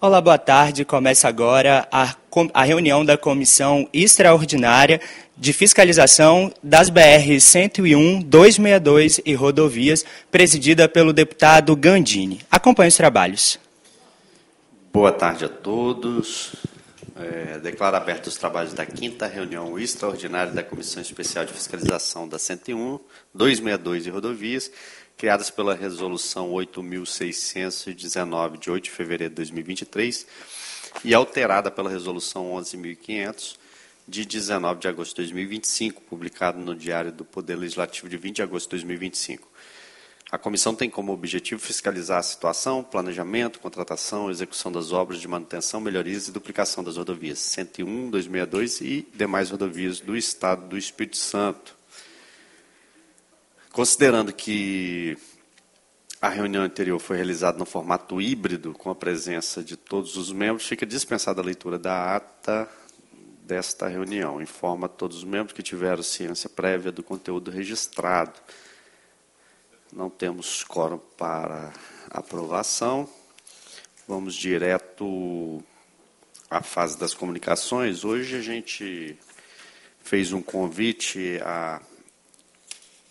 Olá, boa tarde. Começa agora a reunião da Comissão Extraordinária de Fiscalização das BR-101, 262 e rodovias, presidida pelo deputado Gandini. Acompanhe os trabalhos. Boa tarde a todos. Declaro abertos os trabalhos da 5ª reunião extraordinária da Comissão Especial de Fiscalização da 101, 262 e rodovias, criadas pela Resolução 8.619, de 8 de fevereiro de 2023, e alterada pela Resolução 11.500, de 19 de agosto de 2025, publicado no Diário do Poder Legislativo de 20 de agosto de 2025. A comissão tem como objetivo fiscalizar a situação, planejamento, contratação, execução das obras de manutenção, melhorias e duplicação das rodovias 101, 262 e demais rodovias do Estado do Espírito Santo. Considerando que a reunião anterior foi realizada no formato híbrido, com a presença de todos os membros, fica dispensada a leitura da ata desta reunião. Informa a todos os membros que tiveram ciência prévia do conteúdo registrado. Não temos quórum para aprovação. Vamos direto à fase das comunicações. Hoje a gente fez um convite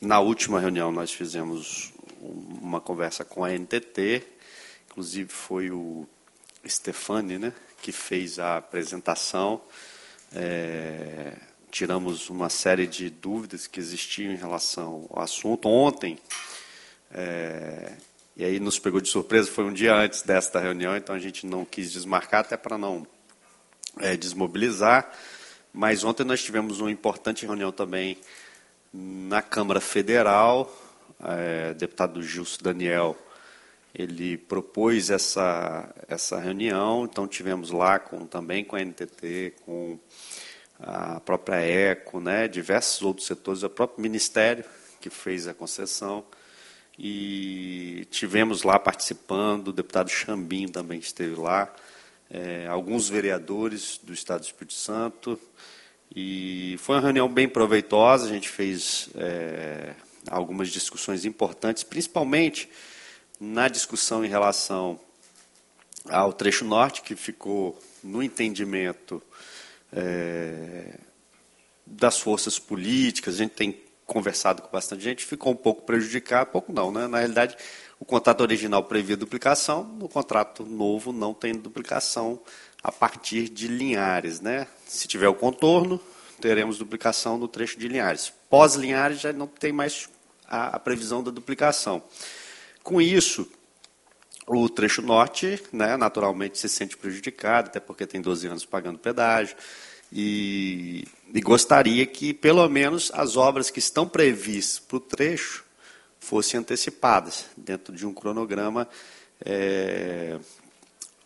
na última reunião nós fizemos uma conversa com a NTT, inclusive foi o Stefani, né, que fez a apresentação. Tiramos uma série de dúvidas que existiam em relação ao assunto. Ontem, e aí nos pegou de surpresa, foi um dia antes desta reunião, então a gente não quis desmarcar, até para não desmobilizar, mas ontem nós tivemos uma importante reunião também na Câmara Federal. Deputado Gilson Daniel, ele propôs essa reunião, então tivemos lá também com a NTT, com a própria ECO, né, diversos outros setores, o próprio Ministério que fez a concessão, e tivemos lá participando, o deputado Chambim também esteve lá, alguns vereadores do Estado do Espírito Santo, e foi uma reunião bem proveitosa. A gente fez algumas discussões importantes, principalmente na discussão em relação ao trecho norte, que ficou no entendimento das forças políticas. A gente tem conversado com bastante gente, ficou um pouco prejudicado, pouco não, né? Na realidade, o contrato original previa duplicação, no contrato novo não tem duplicação a partir de Linhares, né? Se tiver o contorno, teremos duplicação no trecho de Linhares. Pós-Linhares já não tem mais a previsão da duplicação. Com isso, o trecho norte, né, naturalmente se sente prejudicado, até porque tem 12 anos pagando pedágio, e gostaria que, pelo menos, as obras que estão previstas para o trecho fossem antecipadas, dentro de um cronograma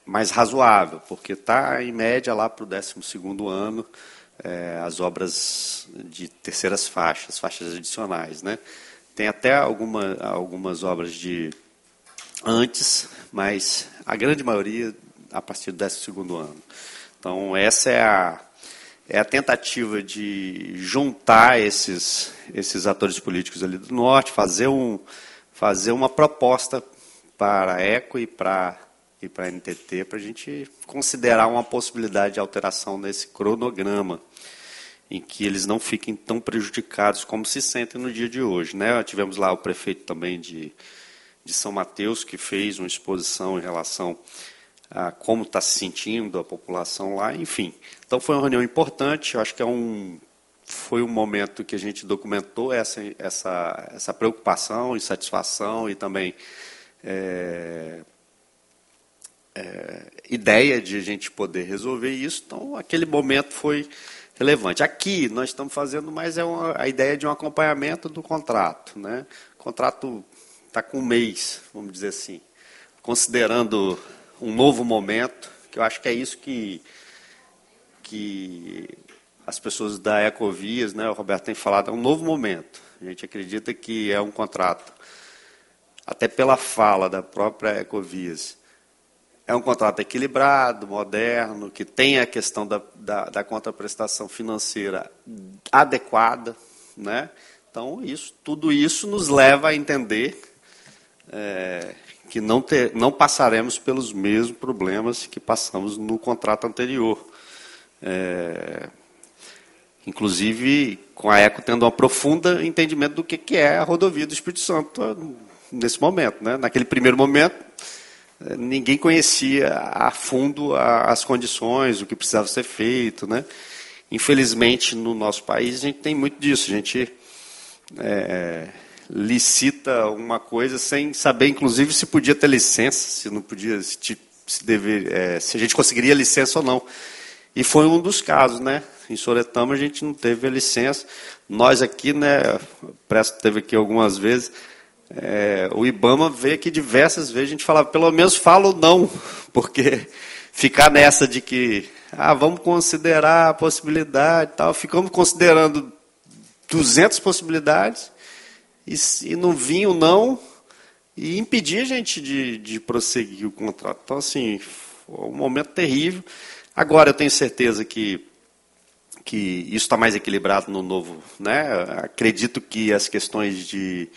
mais razoável, porque está, em média, lá para o 12º ano, as obras de terceiras faixas adicionais, né? Tem até algumas obras de antes, mas a grande maioria a partir do 12º ano. Então, essa é a tentativa de juntar esses atores políticos ali do norte, fazer uma proposta para a ECO e para a NTT, para a gente considerar uma possibilidade de alteração nesse cronograma, em que eles não fiquem tão prejudicados como se sentem no dia de hoje, né? Tivemos lá o prefeito também de São Mateus, que fez uma exposição em relação a como está se sentindo a população lá, enfim. Então foi uma reunião importante, eu acho que foi um momento que a gente documentou essa preocupação, insatisfação e também ideia de a gente poder resolver isso. Então aquele momento foi relevante. Aqui nós estamos fazendo mais a ideia de um acompanhamento do contrato, né? O contrato está com um mês, vamos dizer assim, considerando um novo momento, que eu acho que é isso que as pessoas da Ecovias, né, o Roberto tem falado, é um novo momento. A gente acredita que é um contrato, até pela fala da própria Ecovias, é um contrato equilibrado, moderno, que tem a questão da contraprestação financeira adequada, né? Então, tudo isso nos leva a entender que não passaremos pelos mesmos problemas que passamos no contrato anterior. Inclusive, com a ECO tendo um profundo entendimento do que é a rodovia do Espírito Santo nesse momento, né? Naquele primeiro momento, ninguém conhecia a fundo as condições, o que precisava ser feito, né? Infelizmente, no nosso país, a gente tem muito disso. A gente licita uma coisa sem saber, inclusive, se podia ter licença, se não podia, se a gente conseguiria licença ou não. E foi um dos casos, né? Em Soretama a gente não teve a licença. Nós aqui, né? O Presto esteve aqui algumas vezes. O IBAMA veio aqui diversas vezes, a gente falava, pelo menos fala ou não, porque ficar nessa de que vamos considerar a possibilidade e tal, ficamos considerando 200 possibilidades e não vinha o não e impedia a gente de prosseguir o contrato. Então, assim, foi um momento terrível. Agora eu tenho certeza que isso está mais equilibrado no novo, né? Acredito que as questões de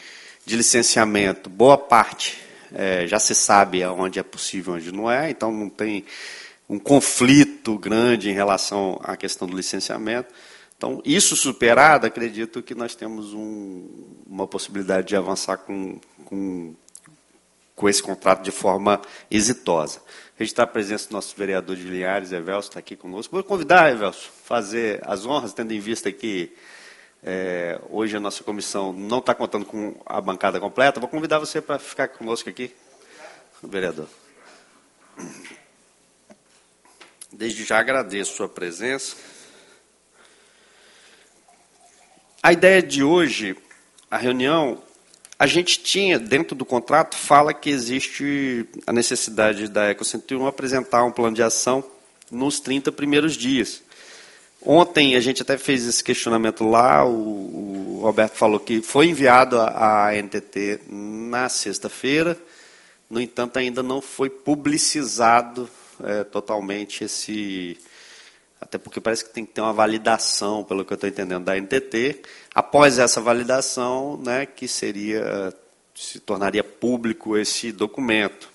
licenciamento, boa parte já se sabe onde é possível, onde não é, então não tem um conflito grande em relação à questão do licenciamento. Então, isso superado, acredito que nós temos uma possibilidade de avançar com esse contrato de forma exitosa. Registrar a presença do nosso vereador de Linhares, Evelso, está aqui conosco. Vou convidar, Evelso, a fazer as honras, tendo em vista que hoje a nossa comissão não está contando com a bancada completa. Vou convidar você para ficar conosco aqui, vereador. Desde já agradeço a sua presença. A ideia de hoje, a reunião, a gente tinha, dentro do contrato, fala que existe a necessidade da ECO 101 apresentar um plano de ação nos 30 primeiros dias. Ontem a gente até fez esse questionamento lá, o Roberto falou que foi enviado à NTT na sexta-feira, no entanto ainda não foi publicizado totalmente esse... Até porque parece que tem que ter uma validação, pelo que eu estou entendendo, da NTT. Após essa validação, né, que se tornaria público esse documento.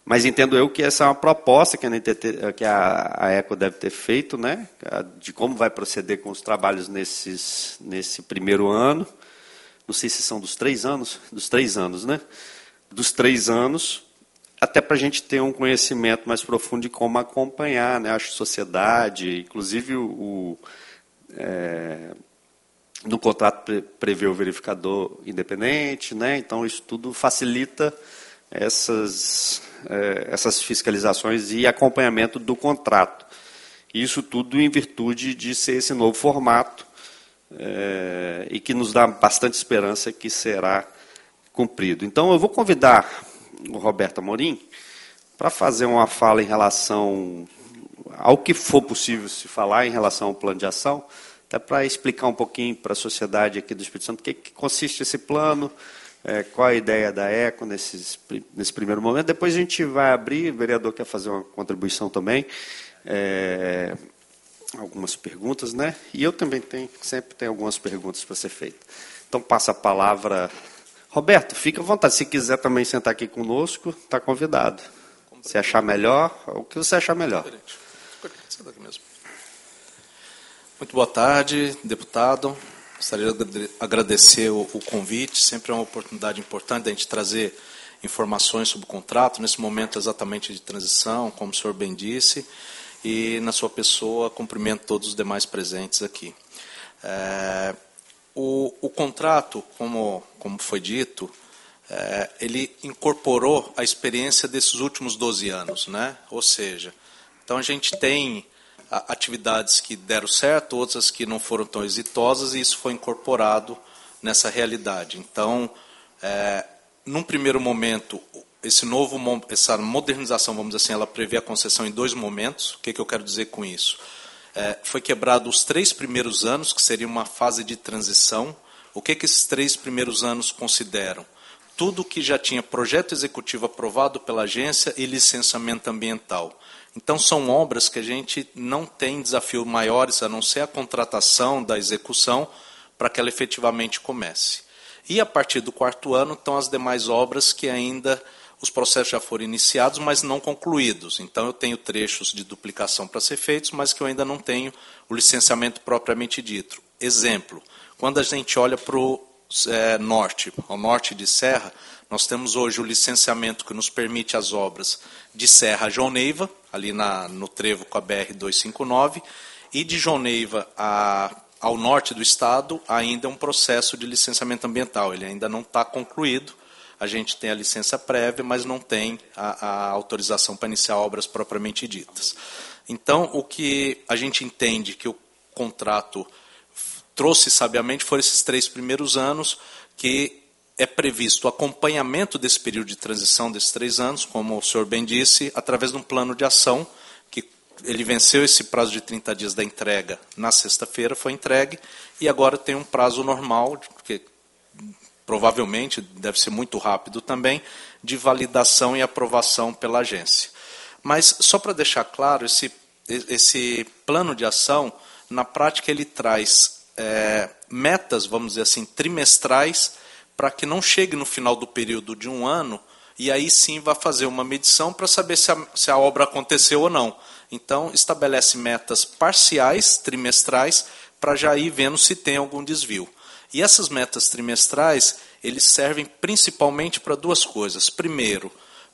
Mas entendo eu que essa é uma proposta que a NTT, que a ECO deve ter feito, né, de como vai proceder com os trabalhos nesse primeiro ano. Não sei se são dos 3 anos. Dos 3 anos, né? Dos 3 anos, até para a gente ter um conhecimento mais profundo de como acompanhar, né, a sociedade, inclusive no contrato prevê o verificador independente, né, então isso tudo facilita essas fiscalizações e acompanhamento do contrato. Isso tudo em virtude de ser esse novo formato e que nos dá bastante esperança que será cumprido. Então eu vou convidar o Roberto Amorim para fazer uma fala em relação ao que for possível se falar em relação ao plano de ação, até para explicar um pouquinho para a sociedade aqui do Espírito Santo o que consiste esse plano, qual a ideia da ECO nesse primeiro momento. Depois a gente vai abrir, o vereador quer fazer uma contribuição também, algumas perguntas, né? E eu também sempre tenho algumas perguntas para ser feitas. Então passa a palavra... Roberto, fica à vontade. Se quiser também sentar aqui conosco, está convidado. Se achar melhor, o que você achar melhor. Muito boa tarde, deputado. Gostaria de agradecer o convite. Sempre é uma oportunidade importante da gente trazer informações sobre o contrato, nesse momento exatamente de transição, como o senhor bem disse, e na sua pessoa cumprimento todos os demais presentes aqui. O contrato, como foi dito, ele incorporou a experiência desses últimos 12 anos, né? Ou seja, então a gente tem atividades que deram certo, outras que não foram tão exitosas, e isso foi incorporado nessa realidade. Então, num primeiro momento, essa modernização, vamos dizer assim, ela prevê a concessão em 2 momentos. O que eu quero dizer com isso? Foi quebrado os 3 primeiros anos, que seria uma fase de transição. O que esses 3 primeiros anos consideram? Tudo que já tinha projeto executivo aprovado pela agência e licenciamento ambiental. Então, são obras que a gente não tem desafios maiores, a não ser a contratação da execução, para que ela efetivamente comece. E a partir do 4º ano estão as demais obras que ainda os processos já foram iniciados, mas não concluídos. Então eu tenho trechos de duplicação para ser feitos, mas que eu ainda não tenho o licenciamento propriamente dito. Exemplo, quando a gente olha para o norte, ao norte de Serra, nós temos hoje o licenciamento que nos permite as obras de Serra a João Neiva, ali no trevo com a BR-259, e de João Neiva ao norte do estado ainda é um processo de licenciamento ambiental. Ele ainda não está concluído, a gente tem a licença prévia, mas não tem a autorização para iniciar obras propriamente ditas. Então, o que a gente entende que o contrato trouxe sabiamente foram esses 3 primeiros anos, que é previsto o acompanhamento desse período de transição desses 3 anos, como o senhor bem disse, através de um plano de ação, que ele venceu esse prazo de 30 dias da entrega na sexta-feira, foi entregue, e agora tem um prazo normal, que provavelmente deve ser muito rápido também, de validação e aprovação pela agência. Mas, só para deixar claro, esse plano de ação, na prática, ele traz metas, vamos dizer assim, trimestrais, para que não chegue no final do período de um ano, e aí sim vai fazer uma medição para saber se a obra aconteceu ou não. Então, estabelece metas parciais, trimestrais, para já ir vendo se tem algum desvio. E essas metas trimestrais, eles servem principalmente para 2 coisas. Primeiro,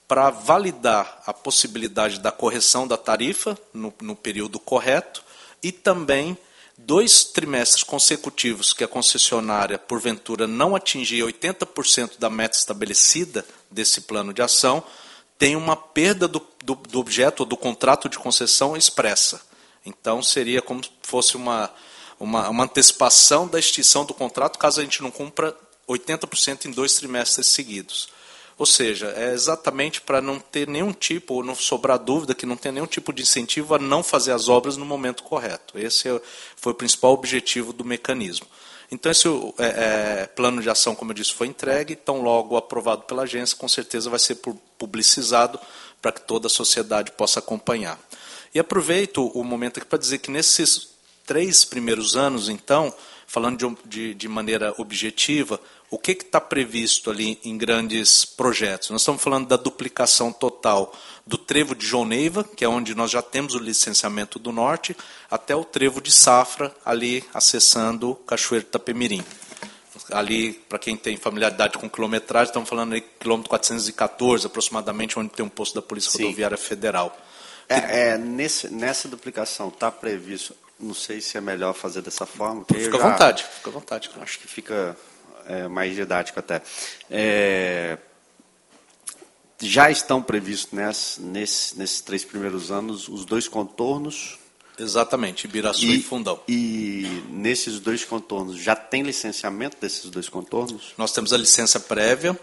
para validar a possibilidade da correção da tarifa no período correto, e também 2 trimestres consecutivos que a concessionária, porventura, não atingir 80% da meta estabelecida desse plano de ação, tem uma perda do objeto ou do contrato de concessão expressa. Então, seria como se fosse uma antecipação da extinção do contrato, caso a gente não cumpra 80% em 2 trimestres seguidos. Ou seja, é exatamente para não ter nenhum tipo, ou não sobrar dúvida, que não tem nenhum tipo de incentivo a não fazer as obras no momento correto. Esse foi o principal objetivo do mecanismo. Então, esse plano de ação, como eu disse, foi entregue, tão logo aprovado pela agência, com certeza vai ser publicizado para que toda a sociedade possa acompanhar. E aproveito o momento aqui para dizer que nesses 3 primeiros anos, então, falando de maneira objetiva, o que está previsto ali em grandes projetos? Nós estamos falando da duplicação total do trevo de João Neiva, que é onde nós já temos o licenciamento do norte, até o trevo de Safra, ali acessando Cachoeiro do Itapemirim. Ali, para quem tem familiaridade com quilometragem, estamos falando aí quilômetro 414, aproximadamente, onde tem um posto da Polícia Rodoviária Federal. Nessa duplicação está previsto, não sei se é melhor fazer dessa forma. Fica à vontade. Claro. Acho que fica mais didático até. Já estão previstos nesses 3 primeiros anos os 2 contornos. Exatamente, Ibiraçu e Fundão. E nesses 2 contornos, já tem licenciamento desses 2 contornos? Nós temos a licença prévia.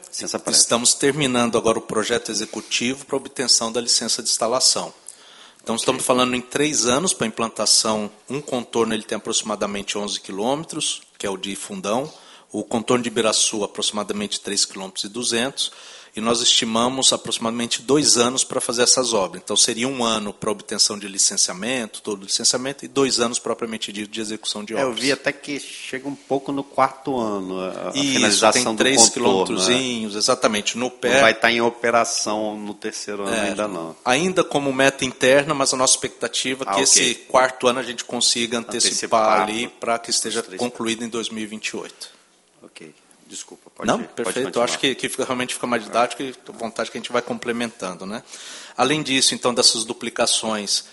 Estamos terminando agora o projeto executivo para obtenção da licença de instalação. Então, estamos falando em 3 anos para a implantação. Um contorno ele tem aproximadamente 11 quilômetros, que é o de Fundão. O contorno de Ibiraçu, aproximadamente 3,2 km. E nós estimamos aproximadamente 2 anos para fazer essas obras. Então, seria 1 ano para obtenção de licenciamento, todo o licenciamento, e 2 anos propriamente dito de execução de obras. Eu vi até que chega um pouco no 4º ano a Isso, finalização do contorno. Tem 3 quilômetrozinhos, exatamente, no pé. Não vai estar em operação no 3º ano ainda não. Ainda como meta interna, mas a nossa expectativa é que esse 4º ano a gente consiga antecipar ali para que esteja concluído em 2028. Ok. Desculpa, perfeito. Eu acho que realmente fica mais didático e estou à vontade que a gente vai complementando, né? Além disso, então, dessas duplicações,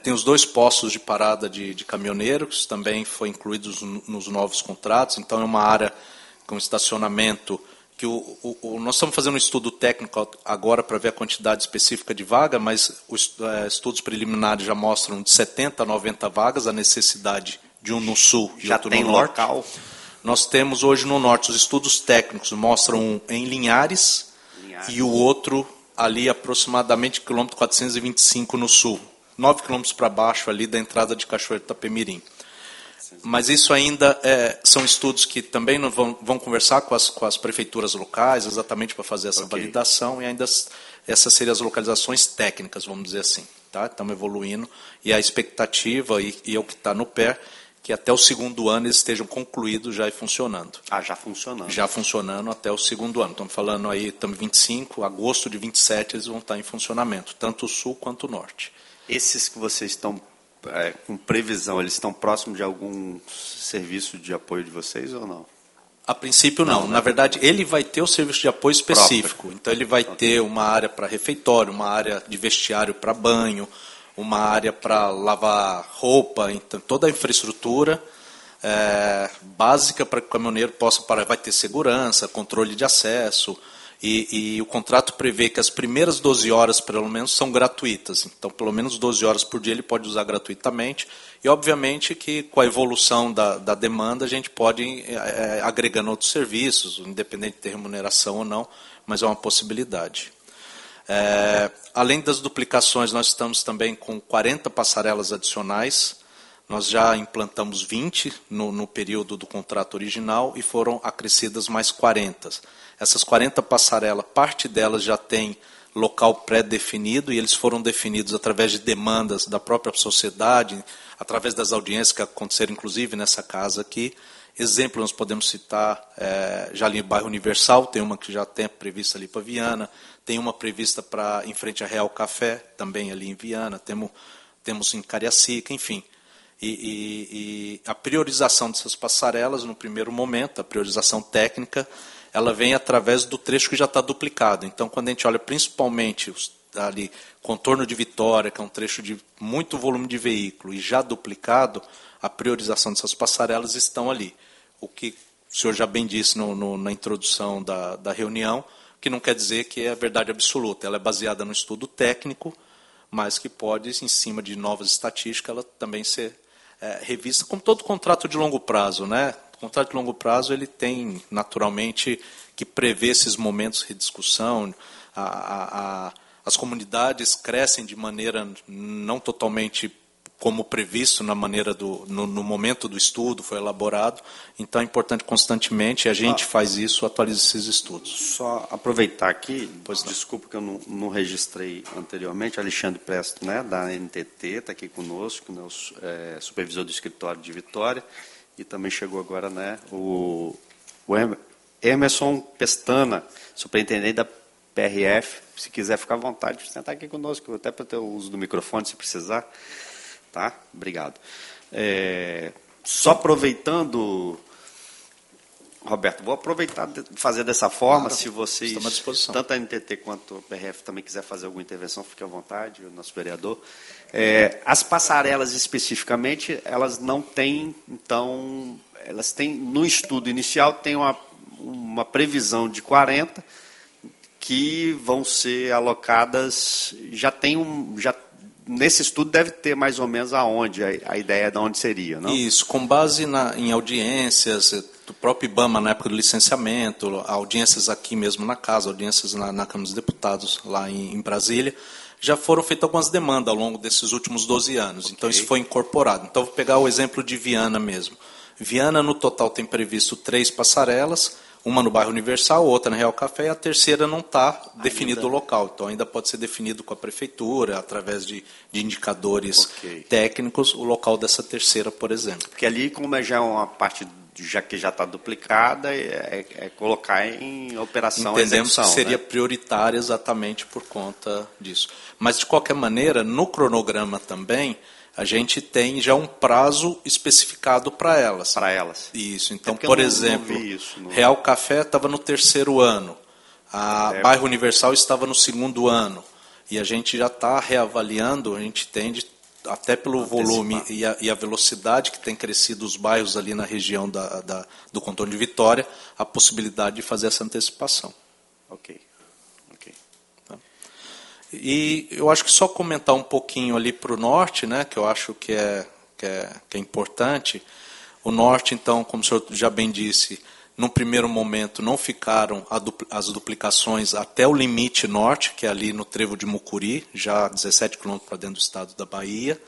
tem os 2 postos de parada de caminhoneiros, que também foi incluídos nos novos contratos. Então, é uma área com estacionamento que nós estamos fazendo um estudo técnico agora para ver a quantidade específica de vaga, mas os estudos preliminares já mostram de 70 a 90 vagas, a necessidade de um no sul e outro no norte. Já tem local? Nós temos hoje no norte, os estudos técnicos mostram um em Linhares e o outro ali aproximadamente quilômetro 425 no sul, 9 quilômetros para baixo ali da entrada de Cachoeiro do Itapemirim. Mas isso ainda são estudos que também vão conversar com as prefeituras locais, exatamente para fazer essa validação, e ainda essas seriam as localizações técnicas, vamos dizer assim. Tá? Estamos evoluindo, e a expectativa, e é o que está no pé, que até o segundo ano eles estejam concluídos já e funcionando. Já funcionando. Já funcionando até o segundo ano. Estamos falando aí, estamos em 25, agosto de 27 eles vão estar em funcionamento, tanto o sul quanto o norte. Esses que vocês estão com previsão, eles estão próximos de algum serviço de apoio de vocês ou não? A princípio não. Na verdade, ele vai ter o serviço de apoio específico. Próprio. Então ele vai ter uma área para refeitório, uma área de vestiário para banho, uma área para lavar roupa, então toda a infraestrutura básica para que o caminhoneiro possa parar. Vai ter segurança, controle de acesso, e o contrato prevê que as primeiras 12 horas, pelo menos, são gratuitas. Então, pelo menos 12 horas por dia ele pode usar gratuitamente, e obviamente que com a evolução da demanda a gente pode ir agregando outros serviços, independente de ter remuneração ou não, mas é uma possibilidade. Além das duplicações, nós estamos também com 40 passarelas adicionais. Nós já implantamos 20 no período do contrato original e foram acrescidas mais 40. Essas 40 passarelas, parte delas já tem local pré-definido, e eles foram definidos através de demandas da própria sociedade, através das audiências que aconteceram, inclusive, nessa casa aqui. Exemplo, nós podemos citar, já ali no bairro Universal, tem uma que já tem prevista ali para Viana, tem uma prevista em frente a Real Café, também ali em Viana, temos em Cariacica, enfim. E a priorização dessas passarelas, no primeiro momento, a priorização técnica, ela vem através do trecho que já está duplicado. Então, quando a gente olha principalmente ali, contorno de Vitória, que é um trecho de muito volume de veículo, e já duplicado, a priorização dessas passarelas estão ali. O que o senhor já bem disse na introdução da reunião, que não quer dizer que é a verdade absoluta. Ela é baseada no estudo técnico, mas que pode, em cima de novas estatísticas, ela também ser revista, como todo contrato de longo prazo, né? O contrato de longo prazo ele tem, naturalmente, que prever esses momentos de rediscussão. As comunidades crescem de maneira não totalmente como previsto no momento do estudo, foi elaborado. Então é importante constantemente, a gente faz isso, atualiza esses estudos. Só aproveitar aqui, desculpa que eu não registrei anteriormente, Alexandre Presto, né, da NTT, está aqui conosco, né, supervisor do escritório de Vitória, e também chegou agora, né, o Emerson Pestana, superintendente da PRF. Se quiser ficar à vontade de sentar aqui conosco, até para ter o uso do microfone, se precisar. Tá? Obrigado. Só aproveitando, Roberto, vou aproveitar de fazer dessa forma, se vocês, tanto a NTT quanto a PRF também quiser fazer alguma intervenção, fique à vontade, o nosso vereador. As passarelas especificamente, elas não têm, então, elas têm, no estudo inicial, tem uma previsão de 40 que vão ser alocadas, nesse estudo deve ter mais ou menos aonde, a ideia de onde seria, não? Isso, com base em audiências do próprio IBAMA na época do licenciamento, audiências aqui mesmo na casa, audiências na Câmara dos Deputados lá em Brasília, já foram feitas algumas demandas ao longo desses últimos 12 anos. Okay. Então isso foi incorporado. Então vou pegar o exemplo de Viana mesmo. Viana no total tem previsto 3 passarelas, uma no bairro Universal, outra na Real Café, e a terceira não está definido o local. Então, ainda pode ser definido com a prefeitura, através de indicadores técnicos, o local dessa terceira, por exemplo. Porque ali, como já é uma parte que já está duplicada, é colocar em operação. Entendemos execução, que seria né? prioritária exatamente por conta disso. Mas, de qualquer maneira, no cronograma também, a gente tem já um prazo especificado para elas. Para elas. Isso. Então, por exemplo, isso, Real Café estava no 3º ano, Bairro Universal estava no 2º ano, e a gente já está reavaliando, a gente tende, até pelo volume e a velocidade que tem crescido os bairros ali na região do contorno de Vitória, a possibilidade de fazer essa antecipação. Ok. E eu acho que só comentar um pouquinho ali para o norte, né, que eu acho que é importante. O norte, então, como o senhor já bem disse, num primeiro momento não ficaram as duplicações até o limite norte, que é ali no trevo de Mucuri, já 17 quilômetros para dentro do estado da Bahia,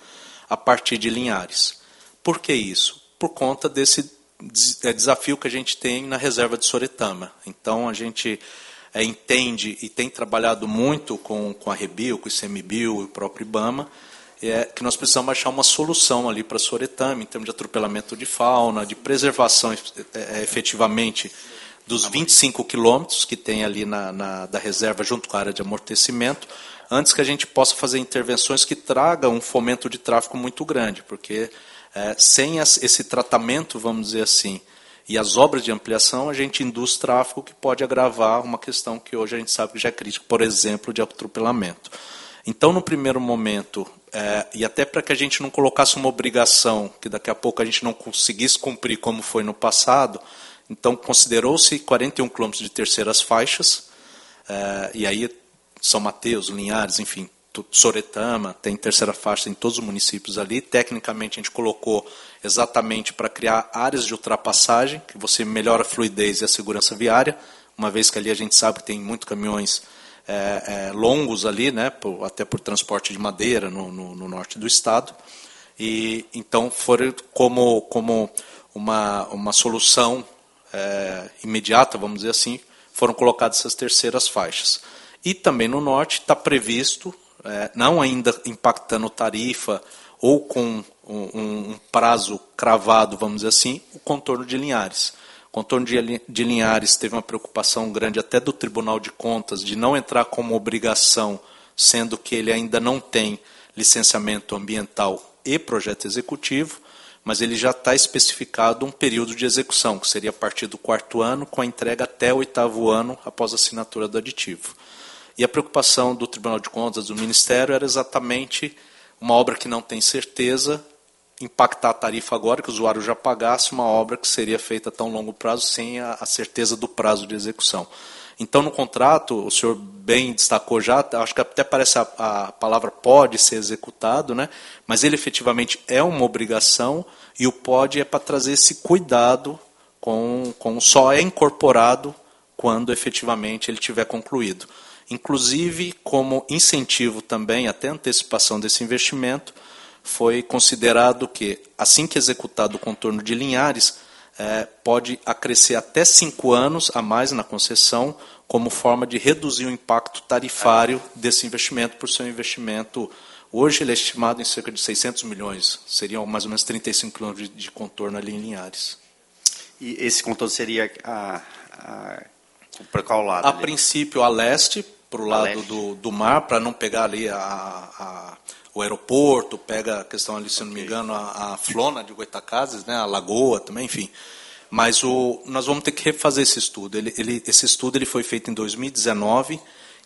a partir de Linhares. Por que isso? Por conta desse desafio que a gente tem na reserva de Soretama. Então, a gente entende e tem trabalhado muito com a Rebio, com o ICMBio e o próprio IBAMA, é que nós precisamos achar uma solução ali para Soretama, em termos de atropelamento de fauna, de preservação efetivamente dos 25 quilômetros que tem ali da reserva junto com a área de amortecimento, antes que a gente possa fazer intervenções que tragam um fomento de tráfego muito grande, porque sem esse tratamento, vamos dizer assim, e as obras de ampliação, a gente induz tráfego que pode agravar uma questão que hoje a gente sabe que já é crítica, por exemplo, de atropelamento. Então, no primeiro momento, e até para que a gente não colocasse uma obrigação que daqui a pouco a gente não conseguisse cumprir como foi no passado, então considerou-se 41 quilômetros de terceiras faixas, e aí São Mateus, Linhares, enfim, Soretama, tem terceira faixa em todos os municípios ali. Tecnicamente, a gente colocou exatamente para criar áreas de ultrapassagem, que você melhora a fluidez e a segurança viária, uma vez que ali a gente sabe que tem muitos caminhões longos ali, né, até por transporte de madeira no norte do estado. E então foram como uma solução imediata, vamos dizer assim, foram colocadas essas terceiras faixas. E também no norte está previsto, não ainda impactando tarifa ou com um prazo cravado, vamos dizer assim, o contorno de Linhares. O contorno de Linhares teve uma preocupação grande até do Tribunal de Contas de não entrar como obrigação, sendo que ele ainda não tem licenciamento ambiental e projeto executivo, mas ele já está especificado um período de execução, que seria a partir do 4º ano, com a entrega até o 8º ano após a assinatura do aditivo. E a preocupação do Tribunal de Contas, do Ministério, era exatamente uma obra que não tem certeza, impactar a tarifa agora, que o usuário já pagasse uma obra que seria feita a tão longo prazo, sem a certeza do prazo de execução. Então, no contrato, o senhor bem destacou já, acho que até parece a palavra pode ser executado, né? Mas ele efetivamente é uma obrigação, e o pode é para trazer esse cuidado com só é incorporado quando efetivamente ele tiver concluído. Inclusive, como incentivo também, até antecipação desse investimento, foi considerado que, assim que executado o contorno de Linhares, pode acrescer até 5 anos a mais na concessão, como forma de reduzir o impacto tarifário desse investimento, por ser um investimento, hoje ele é estimado em cerca de 600 milhões, seriam mais ou menos 35 quilômetros de contorno ali em Linhares. E esse contorno seria para qual lado? A princípio, a leste, para o lado do mar, para não pegar ali o aeroporto, pega a questão ali, se não me engano, a Flona de Goitacazes, né, a Lagoa também, enfim. Mas nós vamos ter que refazer esse estudo. Esse estudo ele foi feito em 2019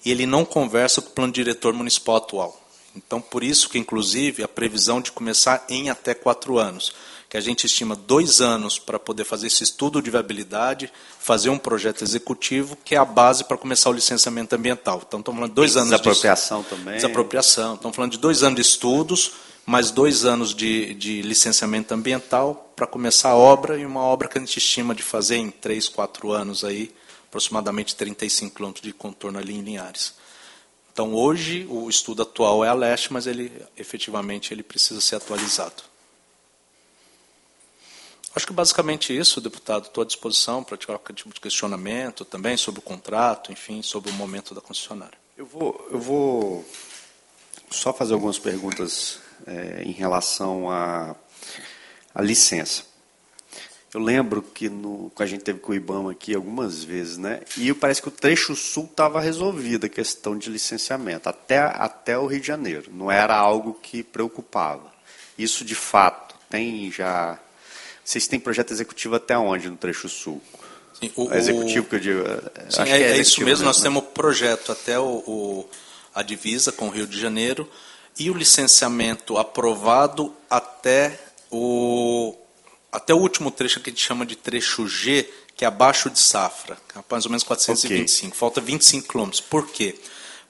e ele não conversa com o plano diretor municipal atual. Então, por isso que, inclusive, a previsão de começar em até 4 anos, que a gente estima 2 anos para poder fazer esse estudo de viabilidade, fazer um projeto executivo, que é a base para começar o licenciamento ambiental. Então, estamos falando de 2 anos de... Desapropriação também. Desapropriação. Estamos falando de 2 anos de estudos, mais 2 anos de licenciamento ambiental para começar a obra, e uma obra que a gente estima de fazer em 3, 4 anos, aí, aproximadamente 35 quilômetros de contorno ali em Linhares. Então, hoje, o estudo atual é a leste, mas efetivamente ele precisa ser atualizado. Acho que basicamente isso, deputado. Estou à disposição para tirar qualquer tipo de questionamento também sobre o contrato, enfim, sobre o momento da concessionária. Eu vou só fazer algumas perguntas em relação à licença. Eu lembro que a gente teve com o IBAMA aqui algumas vezes, né? E parece que o trecho sul estava resolvida a questão de licenciamento, até o Rio de Janeiro. Não era algo que preocupava. Isso, de fato, tem já... Vocês têm projeto executivo até onde no trecho sul? Sim, executivo que eu digo... Sim, acho que é isso mesmo, nós né? temos projeto até a divisa com o Rio de Janeiro e o licenciamento aprovado até o último trecho que a gente chama de trecho G, que é abaixo de Safra, mais ou menos 425. Okay. Falta 25 quilômetros. Por quê?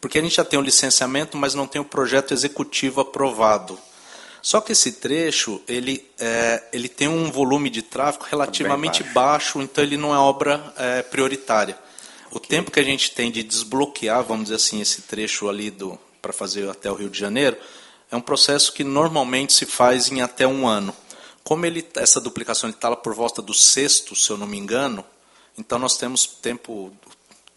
Porque a gente já tem o licenciamento, mas não tem o projeto executivo aprovado. Só que esse trecho, ele tem um volume de tráfego relativamente baixo, então ele não é obra prioritária. O tempo que a gente tem de desbloquear, vamos dizer assim, esse trecho ali para fazer até o Rio de Janeiro, é um processo que normalmente se faz em até 1 ano. Como essa duplicação está lá por volta do 6º, se eu não me engano, então nós temos tempo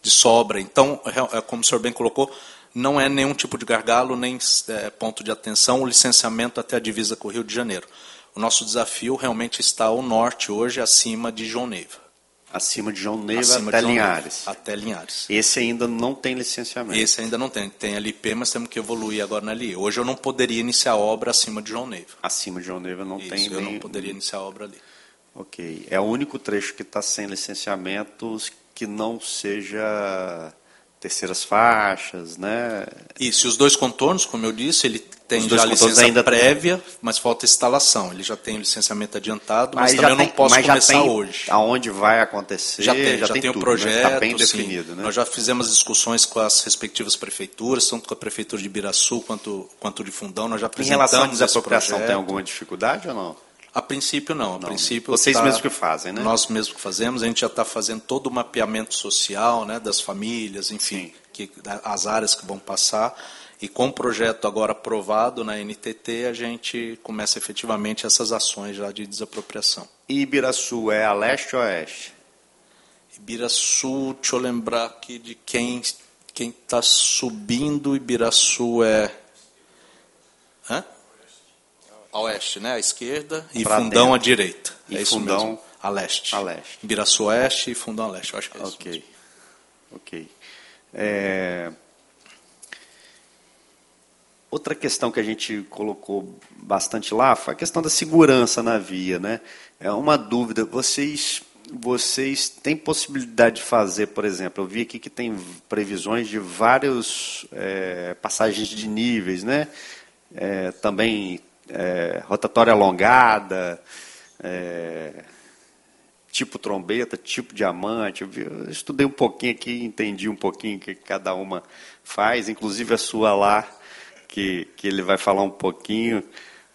de sobra. Então, como o senhor bem colocou, não é nenhum tipo de gargalo, nem ponto de atenção, o licenciamento até a divisa com o Rio de Janeiro. O nosso desafio realmente está ao norte hoje, acima de João Neiva. Acima de João Neiva até Linhares. Até Linhares. Esse ainda não tem licenciamento. Esse ainda não tem. Tem LP, mas temos que evoluir agora na LI. Hoje eu não poderia iniciar a obra acima de João Neiva. Acima de João Neiva não tem. Eu não poderia iniciar a obra ali. Ok. É o único trecho que está sem licenciamento que não seja terceiras faixas, né? Isso, e os 2 contornos, como eu disse, ele tem já licença ainda prévia, mas falta instalação. Ele já tem licenciamento adiantado, mas também eu não posso começar hoje. Aonde vai acontecer? Já tem tudo, o projeto, né? Está bem definido, né? Nós já fizemos discussões com as respectivas prefeituras, tanto com a prefeitura de Ibiraçu quanto de Fundão. Nós já apresentamos. Em relação à desapropriação, tem alguma dificuldade ou não? A princípio, não. A princípio, vocês mesmos que fazem, né? Nós mesmos que fazemos. A gente já está fazendo todo o mapeamento social, né, das famílias, enfim, as áreas que vão passar. E com o projeto agora aprovado na NTT, a gente começa efetivamente essas ações já de desapropriação. E Ibiraçu é a leste ou a oeste? Ibiraçu, deixa eu lembrar aqui de quem está subindo. Ibiraçu é... Hã? A oeste, né? À esquerda, e pra Fundão dentro. à direita. E é isso Fundão mesmo. A leste. A leste. Ibiraçu oeste e Fundão a leste. Eu acho que é isso. Ok. Ok. Outra questão que a gente colocou bastante lá foi a questão da segurança na via, né? É uma dúvida. Vocês têm possibilidade de fazer, por exemplo, eu vi aqui que tem previsões de vários passagens de níveis, né? Também rotatória alongada, tipo trombeta, tipo diamante. Eu estudei um pouquinho aqui, entendi um pouquinho o que cada uma faz, inclusive a sua lá, que ele vai falar um pouquinho,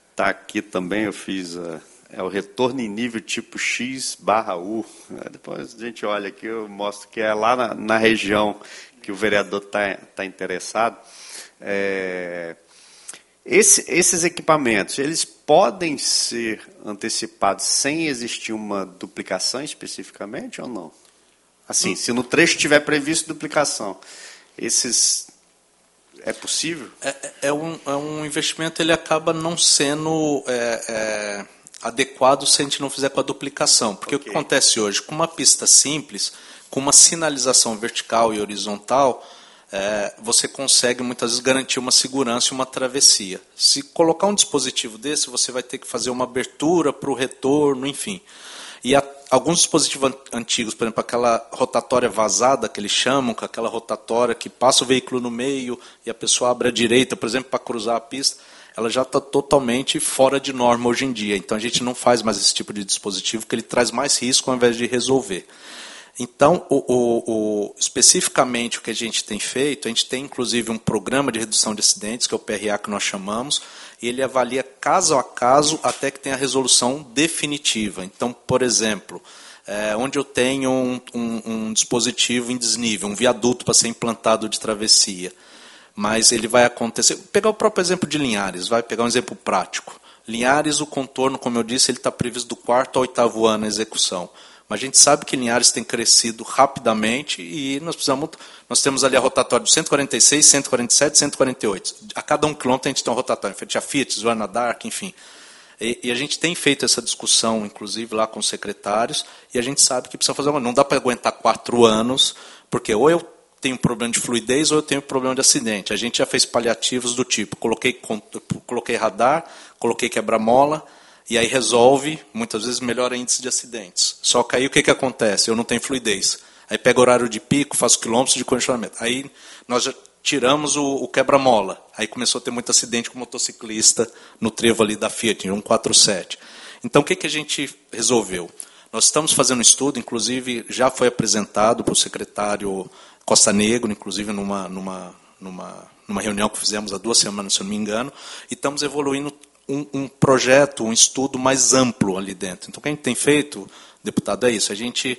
está aqui também, eu fiz o retorno em nível tipo X/U. Depois a gente olha aqui, eu mostro que é lá na região que o vereador tá interessado. Esses equipamentos, eles podem ser antecipados sem existir uma duplicação especificamente ou não? Assim, se no trecho tiver previsto duplicação, é possível? É um investimento, ele acaba não sendo adequado se a gente não fizer com a duplicação. Porque o que acontece hoje, com uma pista simples, com uma sinalização vertical e horizontal, você consegue muitas vezes garantir uma segurança e uma travessia. Se colocar um dispositivo desse, você vai ter que fazer uma abertura para o retorno, enfim. E alguns dispositivos antigos, por exemplo, aquela rotatória vazada que eles chamam, com aquela rotatória que passa o veículo no meio e a pessoa abre à direita, por exemplo, para cruzar a pista, ela já está totalmente fora de norma hoje em dia. Então a gente não faz mais esse tipo de dispositivo, porque ele traz mais risco ao invés de resolver. Então, especificamente o que a gente tem feito, a gente tem inclusive um programa de redução de acidentes, que é o PRA que nós chamamos, e ele avalia caso a caso até que tenha a resolução definitiva. Então, por exemplo, onde eu tenho um dispositivo em desnível, um viaduto para ser implantado de travessia, mas ele vai acontecer... Vou pegar o próprio exemplo de Linhares, vai pegar um exemplo prático. Linhares, o contorno, como eu disse, ele está previsto do 4º ao 8º ano a execução. Mas a gente sabe que Linhares tem crescido rapidamente e nós temos ali a rotatória de 146, 147, 148. A cada 1 quilômetro a gente tem uma rotatória, em frente a Fiat, Joana d'Arc, enfim. E a gente tem feito essa discussão, inclusive, lá com os secretários, e a gente sabe que precisa fazer não dá para aguentar 4 anos, porque ou eu tenho problema de fluidez ou eu tenho problema de acidente. A gente já fez paliativos do tipo, coloquei radar, coloquei quebra-mola, e aí resolve, muitas vezes, melhora índice de acidentes. Só que aí o que acontece? Eu não tenho fluidez. Aí pego o horário de pico, faço quilômetros de condicionamento. Aí nós já tiramos o quebra-mola. Aí começou a ter muito acidente com motociclista no trevo ali da Fiat, 147. Então o que a gente resolveu? Nós estamos fazendo um estudo, inclusive já foi apresentado para o secretário Costa Negro, inclusive numa reunião que fizemos há 2 semanas, se eu não me engano, e estamos evoluindo um projeto, um estudo mais amplo ali dentro. Então, o que a gente tem feito, deputado, é isso. A gente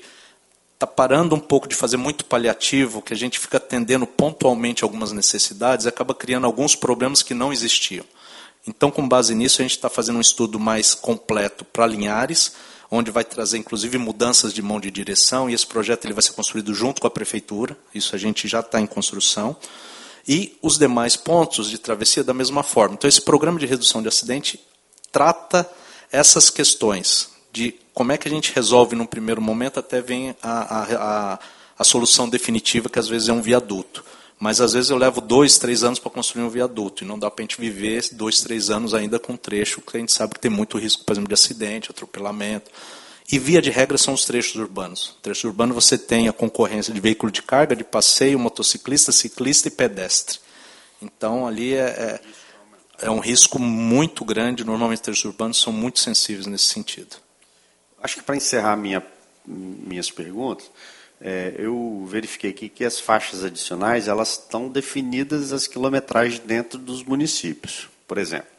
está parando um pouco de fazer muito paliativo, que a gente fica atendendo pontualmente algumas necessidades e acaba criando alguns problemas que não existiam. Então, com base nisso, a gente está fazendo um estudo mais completo para Linhares, onde vai trazer, inclusive, mudanças de mão de direção, e esse projeto ele vai ser construído junto com a prefeitura. Isso a gente já está em construção. E os demais pontos de travessia da mesma forma. Então, esse programa de redução de acidente trata essas questões de como é que a gente resolve num primeiro momento até vem a solução definitiva, que às vezes é um viaduto. Mas às vezes eu levo 2, 3 anos para construir um viaduto, e não dá para a gente viver 2, 3 anos ainda com um trecho que a gente sabe que tem muito risco, por exemplo, de acidente, atropelamento. E via de regra são os trechos urbanos. No trecho urbano você tem a concorrência de veículo de carga, de passeio, motociclista, ciclista e pedestre. Então ali é um risco muito grande, normalmente os trechos urbanos são muito sensíveis nesse sentido. Acho que para encerrar minhas perguntas, eu verifiquei aqui que as faixas adicionais elas estão definidas as quilometragens dentro dos municípios. Por exemplo,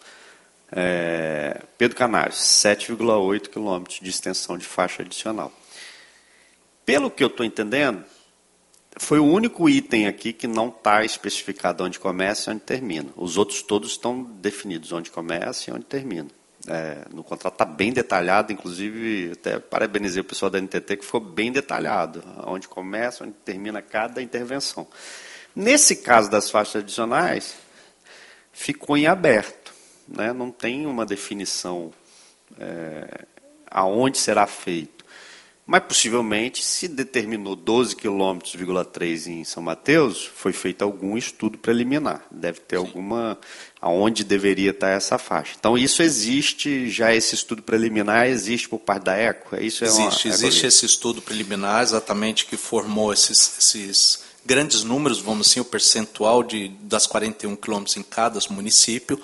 Pedro Canários, 7,8 quilômetros de extensão de faixa adicional. Pelo que eu estou entendendo, foi o único item aqui que não está especificado onde começa e onde termina. Os outros todos estão definidos onde começa e onde termina. No contrato está bem detalhado, inclusive até parabenizei o pessoal da NTT que ficou bem detalhado, onde começa, onde termina cada intervenção. Nesse caso das faixas adicionais, ficou em aberto, né? Não tem uma definição aonde será feito. Mas, possivelmente, se determinou 12,3 km em São Mateus, foi feito algum estudo preliminar. Deve ter alguma... aonde deveria estar essa faixa. Então, isso existe, já esse estudo preliminar existe por parte da ECO? Existe esse estudo preliminar, exatamente, que formou esses grandes números, vamos assim, o percentual das 41 quilômetros em cada município,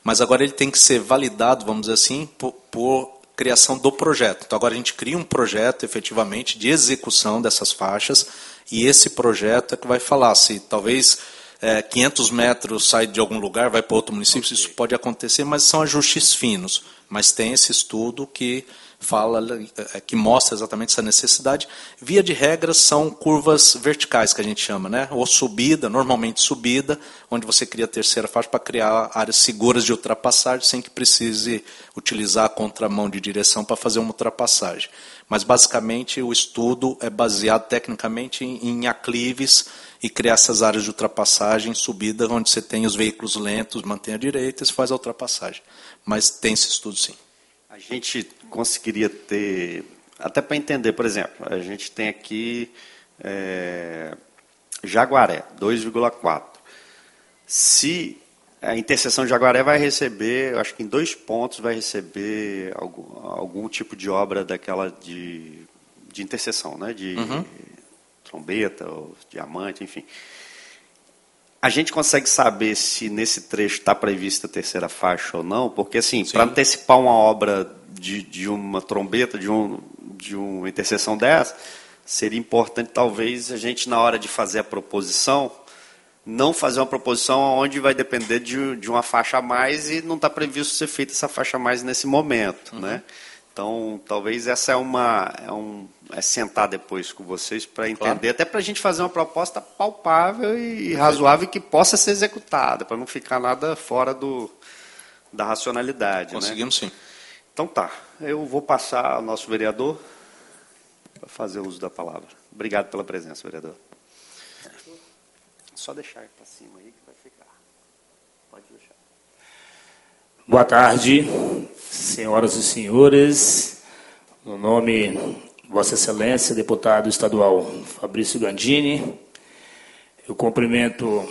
mas agora ele tem que ser validado, vamos dizer assim, por criação do projeto. Então agora a gente cria um projeto efetivamente de execução dessas faixas e esse projeto é que vai falar se talvez 500 metros sai de algum lugar, vai para outro município, isso pode acontecer, mas são ajustes finos. Mas tem esse estudo que fala, que mostra exatamente essa necessidade. Via de regra são curvas verticais que a gente chama, né? Ou subida, normalmente subida, onde você cria a terceira faixa para criar áreas seguras de ultrapassagem sem que precise utilizar a contramão de direção para fazer uma ultrapassagem. Mas basicamente o estudo é baseado tecnicamente em aclives e criar essas áreas de ultrapassagem, subida, onde você tem os veículos lentos, mantém a direita e você faz a ultrapassagem. Mas tem esse estudo sim. A gente conseguiria ter, até para entender, por exemplo, a gente tem aqui Jaguaré, 2,4. Se a interseção de Jaguaré vai receber, acho que em 2 pontos vai receber algum tipo de obra daquela de interseção, né? De trombeta, ou diamante, enfim. A gente consegue saber se nesse trecho está prevista a terceira faixa ou não? Porque, assim, para antecipar uma obra de uma trombeta, de uma interseção dessa, seria importante, talvez, a gente, na hora de fazer a proposição, não fazer uma proposição onde vai depender de uma faixa a mais e não está previsto ser feita essa faixa a mais nesse momento, né? Então, talvez essa é sentar depois com vocês para entender, até para a gente fazer uma proposta palpável e razoável que possa ser executada, para não ficar nada fora da racionalidade. Conseguimos, né? Sim. Então tá, eu vou passar ao nosso vereador para fazer uso da palavra. Obrigado pela presença, vereador. Só deixar para cima aí que vai ficar. Pode deixar. Boa tarde, senhoras e senhores. No nome de Vossa Excelência, deputado estadual Fabrício Gandini, eu cumprimento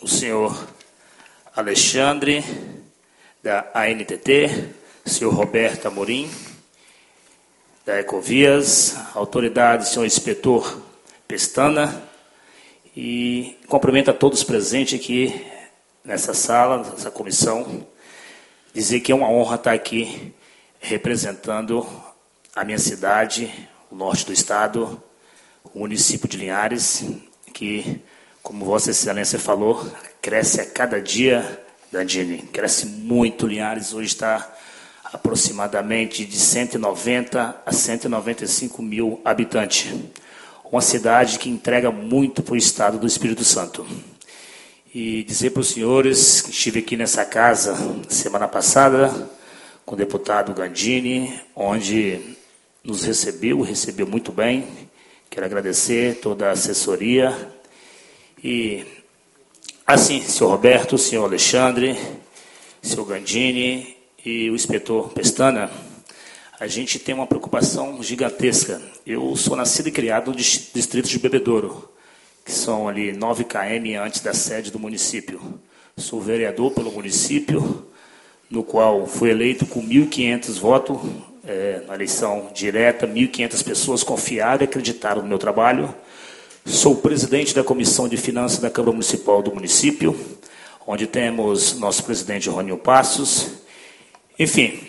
o senhor Alexandre, da ANTT, o senhor Roberto Amorim, da Ecovias, autoridade, senhor inspetor Pestana, e cumprimento a todos presentes aqui nessa sala, nessa comissão, dizer que é uma honra estar aqui representando a minha cidade, o norte do estado, o município de Linhares, que, como Vossa Excelência falou, cresce a cada dia, Gandini, cresce muito. Linhares hoje está aproximadamente de 190 a 195 mil habitantes. Uma cidade que entrega muito para o estado do Espírito Santo. E dizer para os senhores que estive aqui nessa casa semana passada com o deputado Gandini, onde nos recebeu muito bem. Quero agradecer toda a assessoria e Assim, senhor Roberto, senhor Alexandre, senhor Gandini e o inspetor Pestana, a gente tem uma preocupação gigantesca. Eu sou nascido e criado no distrito de Bebedouro, que são ali 9 km antes da sede do município. Sou vereador pelo município, no qual fui eleito com 1.500 votos, na eleição direta, 1.500 pessoas confiaram e acreditaram no meu trabalho. Sou presidente da Comissão de Finanças da Câmara Municipal do município, onde temos nosso presidente Roninho Passos. Enfim,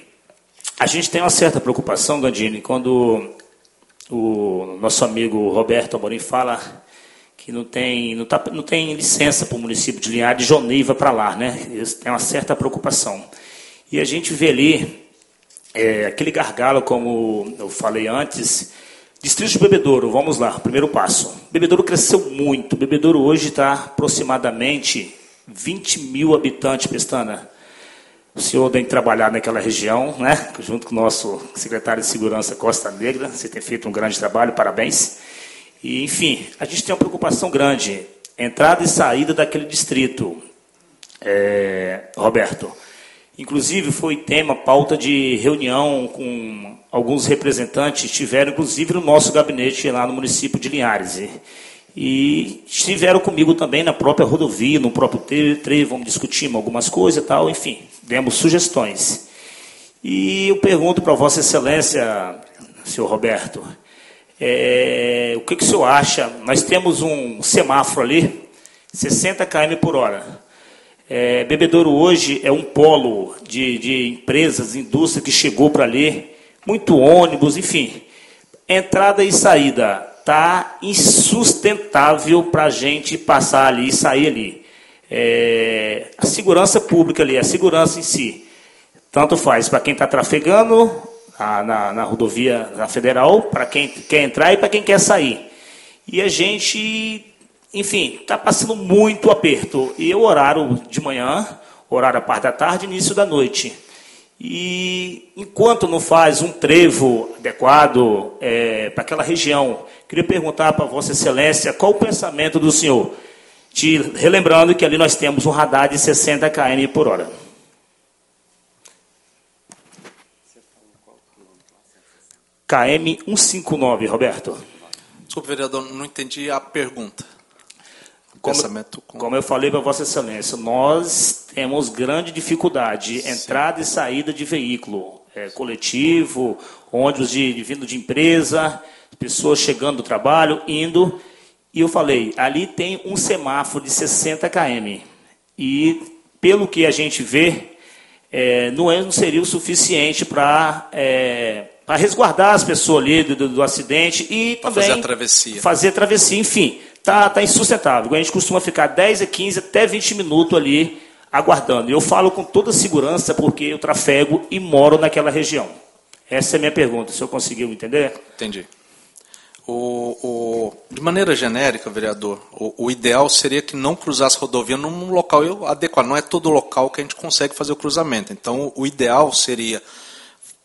a gente tem uma certa preocupação, Gandini, quando o nosso amigo Roberto Amorim fala que não tem licença para o município de Linhares de Joneiva para lá, né? Isso tem uma certa preocupação. E a gente vê ali aquele gargalo, como eu falei antes, distrito de Bebedouro, vamos lá, primeiro passo. Bebedouro cresceu muito, Bebedouro hoje está aproximadamente 20 mil habitantes, Pestana. O senhor tem trabalhado naquela região, né? Junto com o nosso secretário de Segurança Costa Negra, você tem feito um grande trabalho, parabéns. E, enfim, a gente tem uma preocupação grande, entrada e saída daquele distrito, Roberto. Inclusive, foi tema, pauta de reunião com alguns representantes, estiveram, inclusive, no nosso gabinete lá no município de Linhares. E estiveram comigo também na própria rodovia, no próprio trevo, vamos discutir algumas coisas e tal, enfim, demos sugestões. E eu pergunto para Vossa Excelência, senhor Roberto, o que o senhor acha? Nós temos um semáforo ali, 60 km por hora. Bebedouro hoje é um polo de empresas, indústria que chegou para ali, muito ônibus, enfim. Entrada e saída está insustentável para a gente passar ali e sair ali. A segurança pública ali, a segurança em si, tanto faz para quem está trafegando na rodovia federal, para quem quer entrar e para quem quer sair. E a gente, enfim, está passando muito aperto. E o horário de manhã, horário à parte da tarde, início da noite. E enquanto não faz um trevo adequado para aquela região, queria perguntar para Vossa Excelência qual o pensamento do senhor, relembrando que ali nós temos um radar de 60 km por hora. KM 159, Roberto. Desculpe, vereador, não entendi a pergunta. Como eu falei para Vossa Excelência, nós temos grande dificuldade de entrada e saída de veículo, coletivo, ônibus vindo de empresa, pessoas chegando do trabalho, indo. E eu falei, ali tem um semáforo de 60 km. E, pelo que a gente vê, não seria o suficiente para resguardar as pessoas ali do acidente e também fazer a travessia, enfim. Está insustentável. A gente costuma ficar 10 a 15, até 20 minutos ali aguardando. Eu falo com toda segurança porque eu trafego e moro naquela região. Essa é a minha pergunta. O senhor conseguiu entender? Entendi. De maneira genérica, vereador, o ideal seria que não cruzasse rodovia num local adequado. Não é todo local que a gente consegue fazer o cruzamento. Então, o ideal seria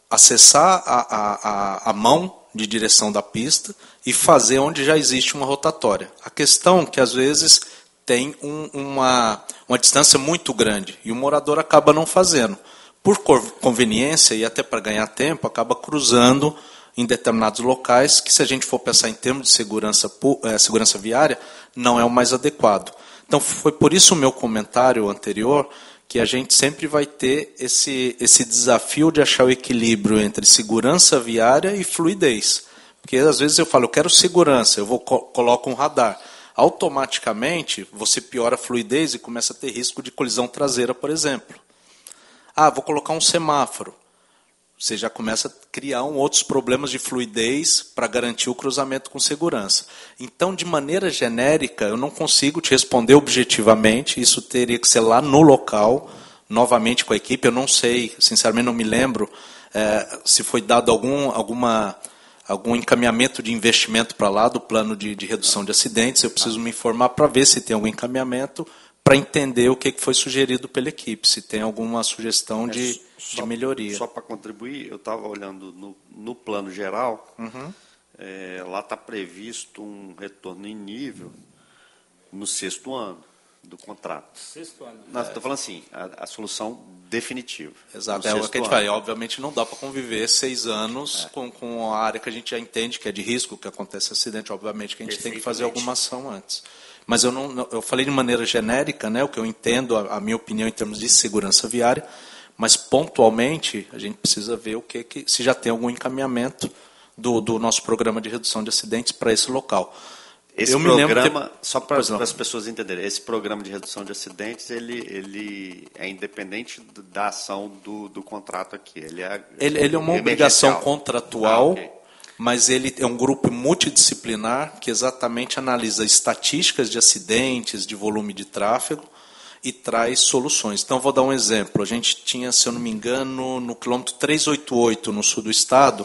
acessar a mão de direção da pista e fazer onde já existe uma rotatória. A questão é que, às vezes, tem uma distância muito grande e o morador acaba não fazendo. Por conveniência e até para ganhar tempo, acaba cruzando em determinados locais que, se a gente for pensar em termos de segurança viária, não é o mais adequado. Então, foi por isso o meu comentário anterior, que a gente sempre vai ter esse desafio de achar o equilíbrio entre segurança viária e fluidez. Porque às vezes eu falo, eu quero segurança, coloco um radar. Automaticamente você piora a fluidez e começa a ter risco de colisão traseira, por exemplo. Vou colocar um semáforo. Você já começa a criar outros problemas de fluidez para garantir o cruzamento com segurança. Então, de maneira genérica, eu não consigo te responder objetivamente. Isso teria que ser lá no local, novamente com a equipe. Eu não sei, sinceramente não me lembro se foi dado algum encaminhamento de investimento para lá do plano de redução de acidentes. Eu preciso me informar para ver se tem algum encaminhamento, para entender o que foi sugerido pela equipe, se tem alguma sugestão de melhoria. Só para contribuir, eu estava olhando no plano geral, lá está previsto um retorno em nível no 6º ano. do contrato. Sexto ano. Nós estou falando assim, a solução definitiva. Exato, é o que a gente fala. Obviamente não dá para conviver 6 anos com a área que a gente já entende que é de risco, que acontece acidente, obviamente que a gente tem que fazer alguma ação antes. Mas eu falei de maneira genérica, né, o que eu entendo, a minha opinião em termos de segurança viária, mas pontualmente a gente precisa ver se já tem algum encaminhamento do nosso programa de redução de acidentes para esse local. Esse programa, só para as pessoas entenderem, esse programa de redução de acidentes, ele é independente da ação do contrato aqui. Ele é uma obrigação contratual, mas ele é um grupo multidisciplinar que exatamente analisa estatísticas de acidentes, de volume de tráfego e traz soluções. Então, vou dar um exemplo. A gente tinha, se eu não me engano, no quilômetro 388, no sul do estado,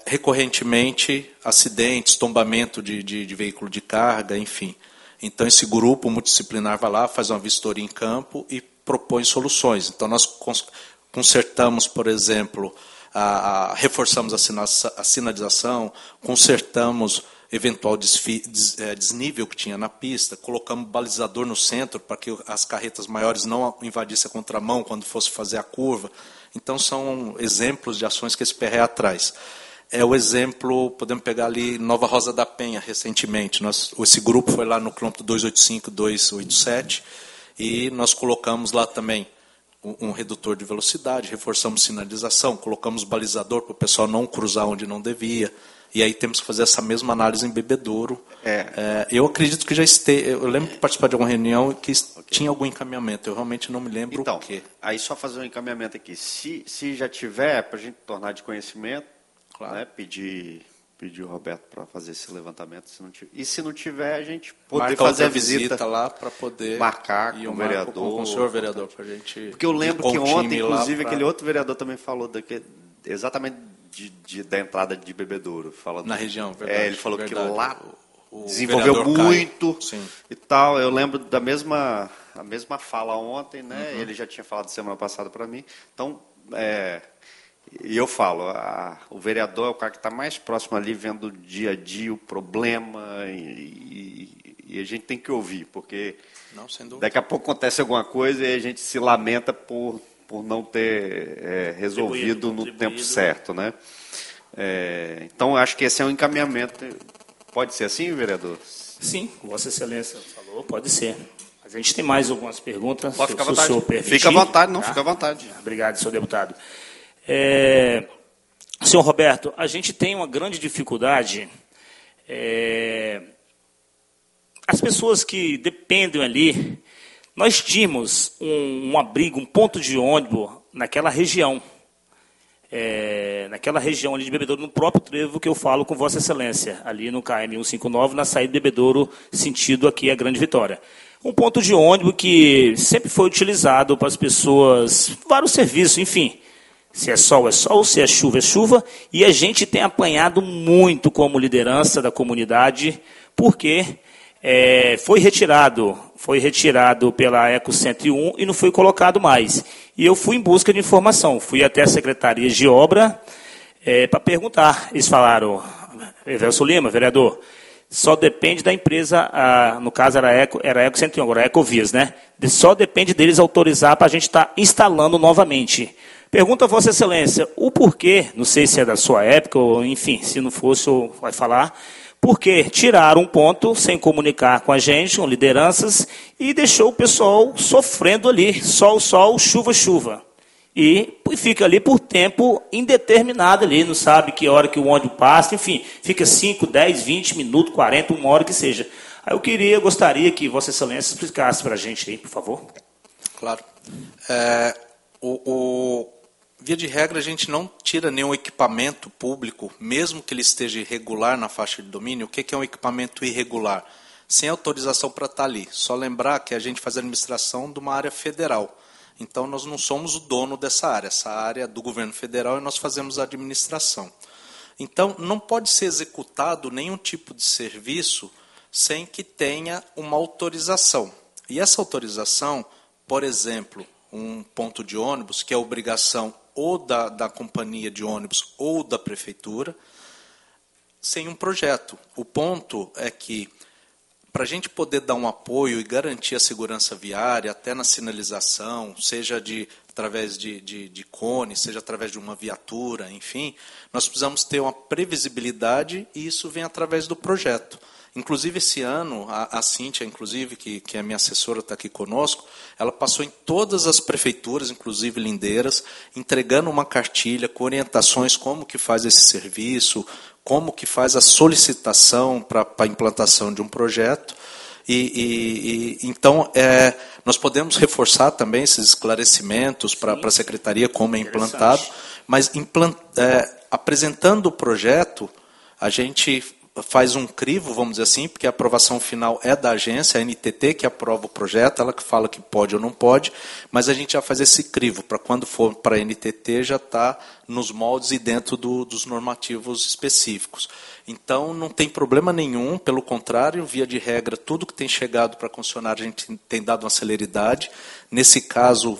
recorrentemente acidentes, tombamento de veículo de carga, enfim. Então, esse grupo multidisciplinar vai lá, faz uma vistoria em campo e propõe soluções. Então, nós consertamos, por exemplo, reforçamos a sinalização, consertamos eventual desnível que tinha na pista, colocamos balizador no centro para que as carretas maiores não invadissem a contramão quando fosse fazer a curva. Então, são exemplos de ações que esse PRA traz. É o exemplo, podemos pegar ali Nova Rosa da Penha, recentemente. Esse grupo foi lá no quilômetro 285, 287, e nós colocamos lá também um redutor de velocidade, reforçamos sinalização, colocamos balizador para o pessoal não cruzar onde não devia. E aí temos que fazer essa mesma análise em Bebedouro. Eu acredito que já eu lembro de participar de alguma reunião que tinha algum encaminhamento. Eu realmente não me lembro o quê. Aí só fazer um encaminhamento aqui. Se já tiver, para a gente tornar de conhecimento, claro, né, pedir o Roberto para fazer esse levantamento. Se não tiver, a gente poder fazer a visita lá para poder marcar com o vereador. Com o senhor vereador, para a gente. Porque eu lembro que ontem, inclusive, aquele outro vereador também falou exatamente da entrada de Bebedouro. Falando, na região, verdade. Ele falou verdade. Que lá desenvolveu muito e tal. Eu lembro da mesma fala ontem, né? Uhum. Ele já tinha falado semana passada para mim. Então, e eu falo, o vereador é o cara que está mais próximo ali, vendo o dia a dia, o problema, e a gente tem que ouvir, porque daqui a pouco acontece alguma coisa e a gente se lamenta por não ter resolvido no tempo certo, né? Então, acho que esse é um encaminhamento. Pode ser assim, vereador? Sim, Vossa Excelência falou, pode ser. Mas a gente tem mais algumas perguntas. Pode ficar à vontade. Fica à vontade, fica à vontade. Obrigado, senhor deputado. Senhor Roberto, a gente tem uma grande dificuldade. As pessoas que dependem ali, nós tínhamos um abrigo, um ponto de ônibus naquela região. Naquela região ali de Bebedouro, no próprio trevo que eu falo com Vossa Excelência, ali no KM 159, na saída de Bebedouro, sentido aqui a Grande Vitória. Um ponto de ônibus que sempre foi utilizado para as pessoas, vários serviços, enfim. Se é sol, se é chuva, e a gente tem apanhado muito como liderança da comunidade, porque foi retirado pela Eco 101 e não foi colocado mais. E eu fui em busca de informação, fui até a Secretaria de Obra para perguntar. Eles falaram, Everson Lima, vereador, só depende da empresa, no caso era a Eco 101, agora é a Ecovias, né? Só depende deles autorizar para a gente estar instalando novamente. Pergunto a Vossa Excelência, o porquê, não sei se é da sua época, ou enfim, se não for, o senhor vai falar, por que tiraram um ponto sem comunicar com a gente, com lideranças, e deixou o pessoal sofrendo ali, sol, chuva. E fica ali por tempo indeterminado ali, não sabe que hora que o ônibus passa, enfim, fica 5, 10, 20 minutos, 40, 1 hora que seja. Aí gostaria que Vossa Excelência explicasse para a gente aí, por favor. Claro. Via de regra, a gente não tira nenhum equipamento público, mesmo que ele esteja irregular na faixa de domínio. O que é um equipamento irregular? Sem autorização para estar ali. Só lembrar que a gente faz a administração de uma área federal. Então, nós não somos o dono dessa área. Essa área é do governo federal e nós fazemos a administração. Então, não pode ser executado nenhum tipo de serviço sem que tenha uma autorização. E essa autorização, por exemplo, um ponto de ônibus, que é obrigação ou da companhia de ônibus ou da prefeitura, sem um projeto. O ponto é que, para a gente poder dar um apoio e garantir a segurança viária, até na sinalização, seja através de cone, seja através de uma viatura, enfim, nós precisamos ter uma previsibilidade e isso vem através do projeto. Inclusive, esse ano, a Cíntia, inclusive, que é a minha assessora, está aqui conosco, ela passou em todas as prefeituras, inclusive Lindeiras, entregando uma cartilha com orientações como que faz esse serviço, como que faz a solicitação para a implantação de um projeto. Então, nós podemos reforçar também esses esclarecimentos para a Secretaria, como é implantado, mas apresentando o projeto, a gente faz um crivo, vamos dizer assim, porque a aprovação final é da agência, a NTT, que aprova o projeto, ela que fala que pode ou não pode, mas a gente já faz esse crivo, para quando for para a NTT já está nos moldes e dentro dos normativos específicos. Então, não tem problema nenhum, pelo contrário, via de regra, tudo que tem chegado para a concessionária, a gente tem dado uma celeridade. Nesse caso,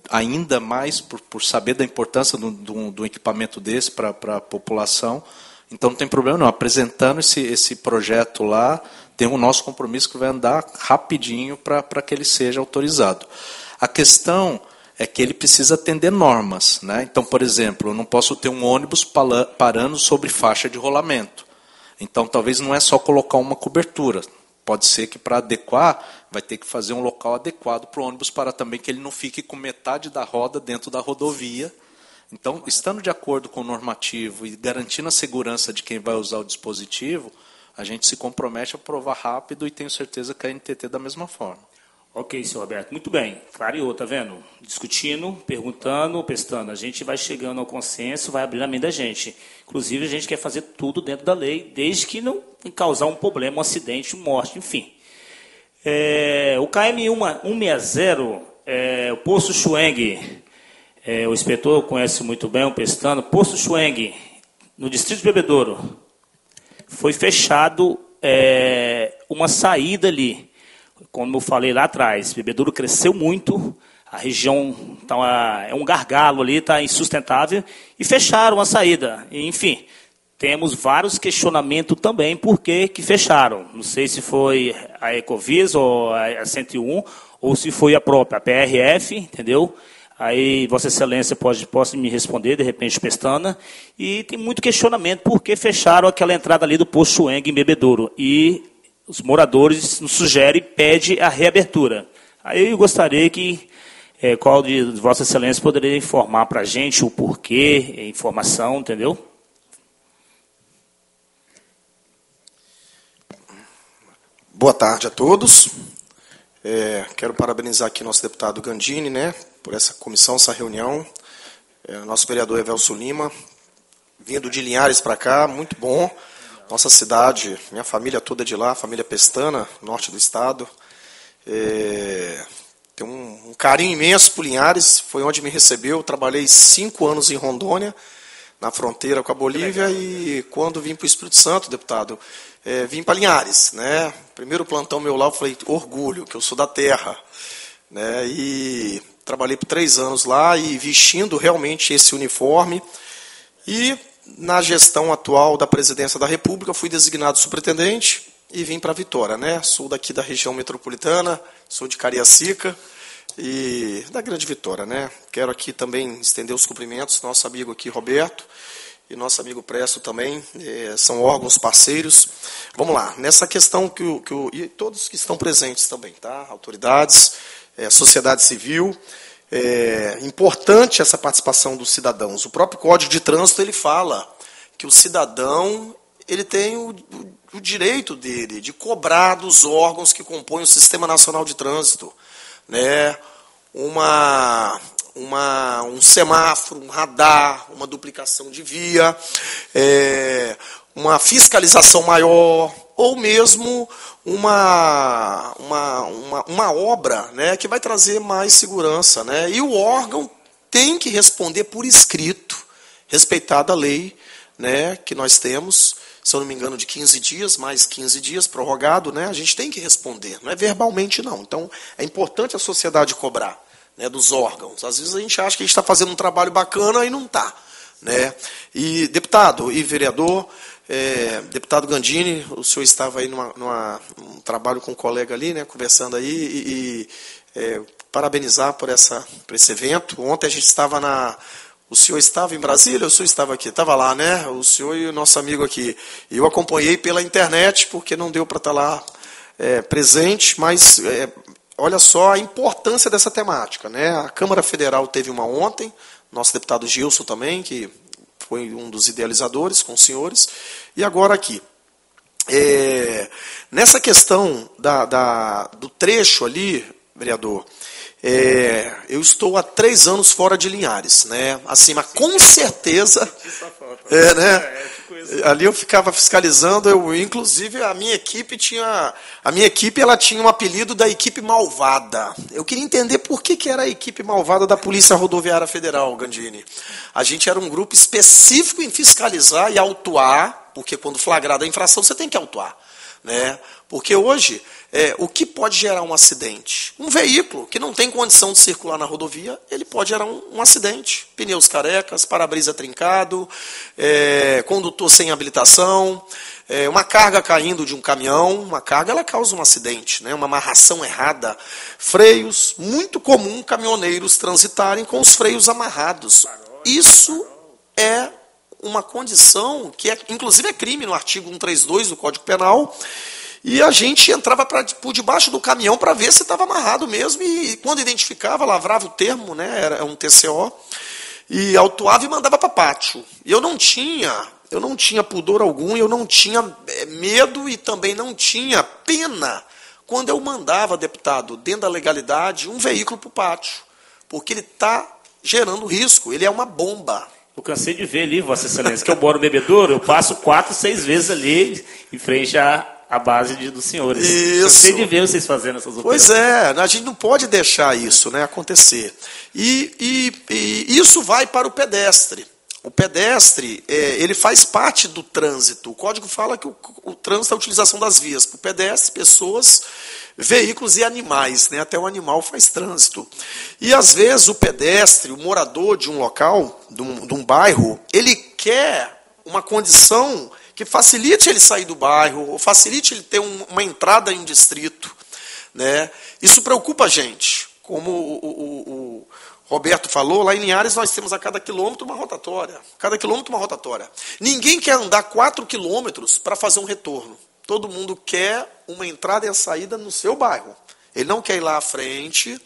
ainda mais por saber da importância do equipamento desse para a população. Então, não tem problema não. Apresentando esse projeto lá, tem o nosso compromisso que vai andar rapidinho para que ele seja autorizado. A questão é que ele precisa atender normas, né? Então, por exemplo, eu não posso ter um ônibus parando sobre faixa de rolamento. Então, talvez não é só colocar uma cobertura. Pode ser que, para adequar, vai ter que fazer um local adequado para o ônibus parar também, que ele não fique com metade da roda dentro da rodovia. Então, estando de acordo com o normativo e garantindo a segurança de quem vai usar o dispositivo, a gente se compromete a aprovar rápido e tenho certeza que a NTT da mesma forma. Ok, senhor Roberto. Muito bem. Clareou, tá vendo? Discutindo, perguntando, pestando. A gente vai chegando ao consenso, vai abrindo a mente da gente. Inclusive, a gente quer fazer tudo dentro da lei, desde que não causar um problema, um acidente, morte, enfim. O KM 160, o Poço Chueng, o inspetor conhece muito bem o pestano, Poço Chueng, no distrito de Bebedouro, foi fechado uma saída ali. Como eu falei lá atrás, Bebedouro cresceu muito, a região é um gargalo ali, está insustentável, e fecharam a saída. Enfim, temos vários questionamentos também por que fecharam. Não sei se foi a Ecovias ou a 101, ou se foi a própria a PRF, entendeu? Aí Vossa Excelência pode me responder, de repente, pestana. E tem muito questionamento por que fecharam aquela entrada ali do Poço Chueng em Bebedouro. E os moradores nos sugerem e pedem a reabertura. Aí eu gostaria que qual de Vossa Excelência poderia informar para a gente o porquê, a informação, entendeu? Boa tarde a todos. Quero parabenizar aqui nosso deputado Gandini, né, por essa comissão, essa reunião. Nosso vereador Evelso Lima, vindo de Linhares para cá, muito bom. Nossa cidade, minha família toda é de lá, família Pestana, norte do estado. Tem um carinho imenso por Linhares, foi onde me recebeu. Trabalhei 5 anos em Rondônia, na fronteira com a Bolívia, e quando vim para o Espírito Santo, deputado, vim para Linhares, né? Primeiro plantão meu lá, eu falei, orgulho, que eu sou da terra, né? E trabalhei por 3 anos lá, e vestindo realmente esse uniforme. E na gestão atual da Presidência da República, fui designado superintendente e vim para Vitória, né? Sou daqui da região metropolitana, sou de Cariacica e da Grande Vitória, né? Quero aqui também estender os cumprimentos, nosso amigo aqui, Roberto, e nosso amigo Presto também, são órgãos parceiros. Vamos lá, nessa questão e todos que estão presentes também, tá? Autoridades, sociedade civil. Importante essa participação dos cidadãos. O próprio Código de Trânsito ele fala que o cidadão ele tem o direito dele de cobrar dos órgãos que compõem o Sistema Nacional de Trânsito, né, um semáforo, um radar, uma duplicação de via, uma fiscalização maior, ou mesmo uma obra, né, que vai trazer mais segurança, né? E o órgão tem que responder por escrito, respeitada a lei, né, que nós temos, se eu não me engano, de 15 dias, mais 15 dias, prorrogado, né? A gente tem que responder, não é verbalmente não. Então, é importante a sociedade cobrar, né, dos órgãos. Às vezes a gente acha que a gente está fazendo um trabalho bacana e não está, né? E deputado e vereador, Deputado Gandini, o senhor estava aí num trabalho com um colega ali, né, conversando aí, parabenizar por esse evento. Ontem a gente estava o senhor estava em Brasília, o senhor estava aqui? Estava lá, né? O senhor e o nosso amigo aqui. Eu acompanhei pela internet, porque não deu para estar lá presente, mas olha só a importância dessa temática, né? A Câmara Federal teve uma ontem, nosso deputado Gilson também, que foi um dos idealizadores com os senhores, e agora aqui. Nessa questão do trecho ali, vereador, eu estou há 3 anos fora de Linhares, né? Assim, mas com certeza, né? Ali eu ficava fiscalizando, inclusive a minha equipe tinha um apelido da equipe malvada. Eu queria entender por que era a equipe malvada da Polícia Rodoviária Federal, Gandini. A gente era um grupo específico em fiscalizar e autuar, porque quando flagrada a infração você tem que autuar, né? Porque hoje, o que pode gerar um acidente? Um veículo que não tem condição de circular na rodovia, ele pode gerar um acidente. Pneus carecas, para-brisa trincado, condutor sem habilitação, uma carga caindo de um caminhão. Uma carga ela causa um acidente, né? Uma amarração errada. Freios, muito comum caminhoneiros transitarem com os freios amarrados. Isso é uma condição que, inclusive, é crime no artigo 132 do Código Penal. E a gente entrava por debaixo do caminhão para ver se estava amarrado mesmo, e quando identificava, lavrava o termo, né, era um TCO, e autuava e mandava para pátio. E eu não tinha pudor algum, eu não tinha medo e também não tinha pena quando eu mandava, deputado, dentro da legalidade, um veículo para o pátio, porque ele está gerando risco, ele é uma bomba. Eu cansei de ver ali, Vossa Excelência, que eu moro no Bebedouro, eu passo 4, 6 vezes ali em frente à base dos senhores. Isso. Cansei de ver vocês fazendo essas operações. Pois é, a gente não pode deixar isso, né, acontecer. E isso vai para o pedestre. O pedestre, ele faz parte do trânsito. O código fala que o trânsito é a utilização das vias para o pedestre, pessoas, veículos e animais, né? Até o animal faz trânsito. E às vezes o pedestre, o morador de um local, de um bairro, ele quer uma condição que facilite ele sair do bairro, ou facilite ele ter uma entrada em um distrito, né? Isso preocupa a gente. Como o Roberto falou, lá em Linhares nós temos a cada quilômetro uma rotatória. Cada quilômetro uma rotatória. Ninguém quer andar 4 quilômetros para fazer um retorno. Todo mundo quer uma entrada e a saída no seu bairro. Ele não quer ir lá à frente.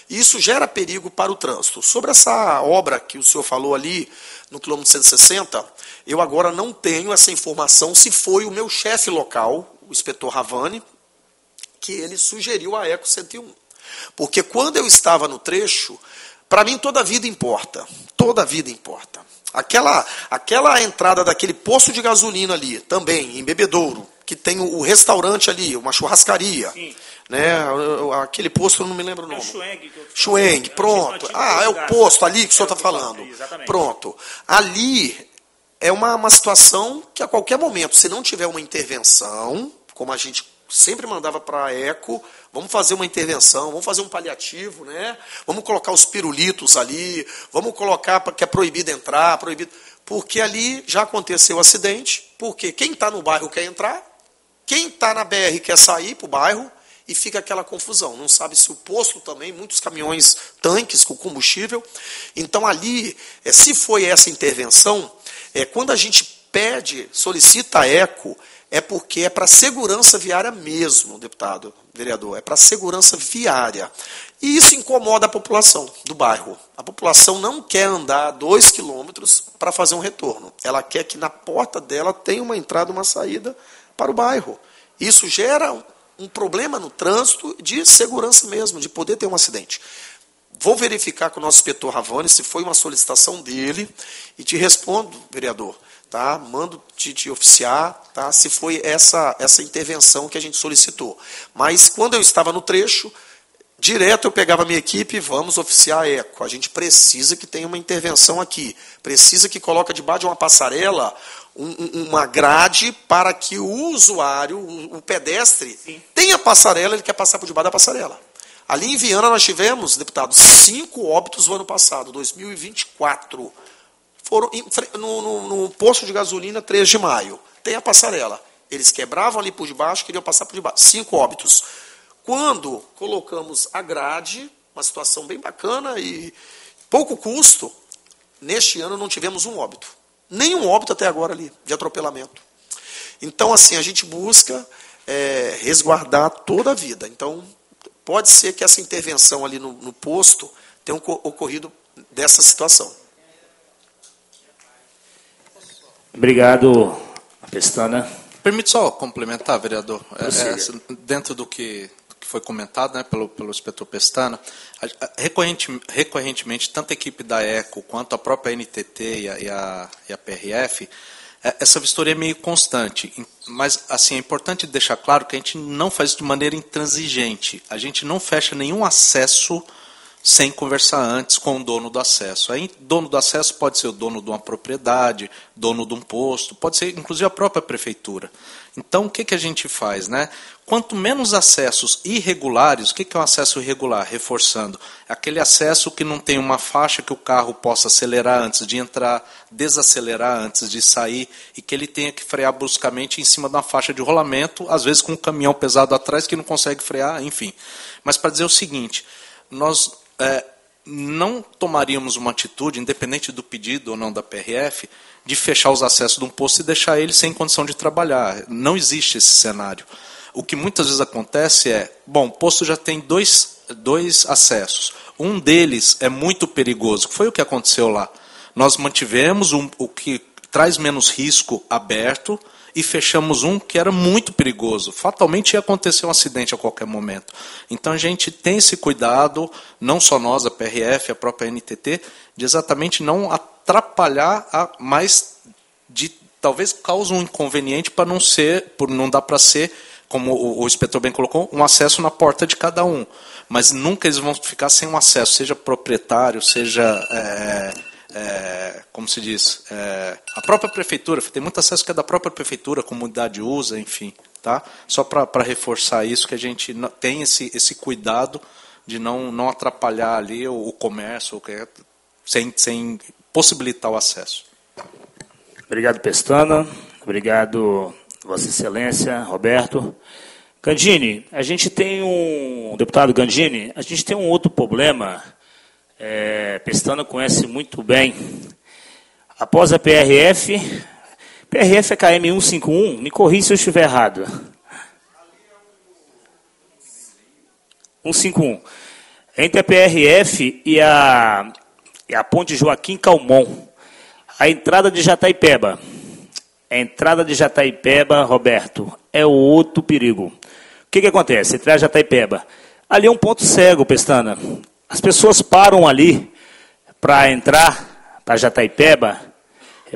E isso gera perigo para o trânsito. Sobre essa obra que o senhor falou ali, no quilômetro 160, eu agora não tenho essa informação se foi o meu chefe local, o inspetor Ravani, que ele sugeriu a Eco 101. Porque quando eu estava no trecho, para mim toda a vida importa. Toda a vida importa. Aquela entrada daquele posto de gasolina ali, também, em Bebedouro, que tem o restaurante ali, uma churrascaria. Sim. Né? Aquele posto, eu não me lembro o nome. Chueng, pronto. É o posto ali que o senhor está falando. Exatamente. Pronto. Ali é uma situação que a qualquer momento, se não tiver uma intervenção, como a gente sempre mandava para a Eco, vamos fazer uma intervenção, vamos fazer um paliativo, né? Vamos colocar os pirulitos ali, vamos colocar que é proibido entrar, porque ali já aconteceu o acidente, porque quem está no bairro quer entrar, quem está na BR quer sair para o bairro, e fica aquela confusão. Não sabe se o posto também, muitos caminhões, tanques com combustível. Então ali, se foi essa intervenção, quando a gente solicita a Eco, é porque é para segurança viária mesmo, deputado, vereador, é para segurança viária. E isso incomoda a população do bairro. A população não quer andar 2 quilômetros para fazer um retorno. Ela quer que na porta dela tenha uma entrada e uma saída para o bairro. Isso gera um problema no trânsito de segurança mesmo, de poder ter um acidente. Vou verificar com o nosso inspetor Ravani se foi uma solicitação dele e te respondo, vereador. Tá? Mando te oficiar, tá? Se foi essa intervenção que a gente solicitou. Mas quando eu estava no trecho, direto eu pegava a minha equipe e vamos oficiar a Eco. A gente precisa que tenha uma intervenção aqui. Precisa que coloque debaixo de uma passarela uma grade para que o usuário, o pedestre, sim, tenha passarela, ele quer passar por debaixo da passarela. Ali em Viana nós tivemos, deputado, 5 óbitos no ano passado, 2024. Foram no posto de gasolina 3 de maio. tem a passarela. Eles quebravam ali por debaixo, queriam passar por debaixo. 5 óbitos. Quando colocamos a grade, uma situação bem bacana e pouco custo, neste ano não tivemos um óbito. Nenhum óbito até agora ali, de atropelamento. Então, assim, a gente busca resguardar toda a vida. Então, pode ser que essa intervenção ali no posto tenha ocorrido dessa situação. Obrigado, Pestana. Permite só complementar, vereador? Dentro do que foi comentado, né, pelo inspetor Pestana, recorrentemente, tanto a equipe da ECO quanto a própria NTT e a PRF, essa vistoria é meio constante. Mas assim, é importante deixar claro que a gente não faz isso de maneira intransigente. A gente não fecha nenhum acesso sem conversar antes com o dono do acesso. Aí, dono do acesso pode ser o dono de uma propriedade, dono de um posto, pode ser inclusive a própria prefeitura. Então, o que a gente faz, né? Quanto menos acessos irregulares, o que é um acesso irregular? Reforçando, aquele acesso que não tem uma faixa que o carro possa acelerar antes de entrar, desacelerar antes de sair, e que ele tenha que frear bruscamente em cima de uma faixa de rolamento, às vezes com um caminhão pesado atrás que não consegue frear, enfim. Mas para dizer o seguinte, nós não tomaríamos uma atitude, independente do pedido ou não da PRF, de fechar os acessos de um posto e deixar ele sem condição de trabalhar. Não existe esse cenário. O que muitas vezes acontece bom, o posto já tem dois acessos. Um deles é muito perigoso, que foi o que aconteceu lá. Nós mantivemos o que traz menos risco aberto e fechamos um que era muito perigoso. Fatalmente ia acontecer um acidente a qualquer momento. Então a gente tem esse cuidado, não só nós, a PRF, a própria NTT, de exatamente não atrapalhar, mas de talvez cause um inconveniente para não dar para ser, como o inspetor bem colocou, um acesso na porta de cada um. Mas nunca eles vão ficar sem um acesso, seja proprietário, seja... como se diz, a própria prefeitura, tem muito acesso que é da própria prefeitura, a comunidade usa, enfim, tá? Só para reforçar isso, que a gente tem esse cuidado de não atrapalhar ali o comércio, sem possibilitar o acesso. Obrigado, Pestana. Obrigado, Vossa Excelência, Roberto. Gandini, a gente tem deputado Gandini, a gente tem um outro problema. Pestana conhece muito bem. Após a PRF é KM 151, me corrija se eu estiver errado. 151. Entre a PRF e a ponte Joaquim Calmon, a entrada de Jataipeba. A entrada de Jataipeba, Roberto, é o outro perigo. O que acontece? Entrada de Jataipeba. Ali é um ponto cego, Pestana. As pessoas param ali para entrar para Jataipeba,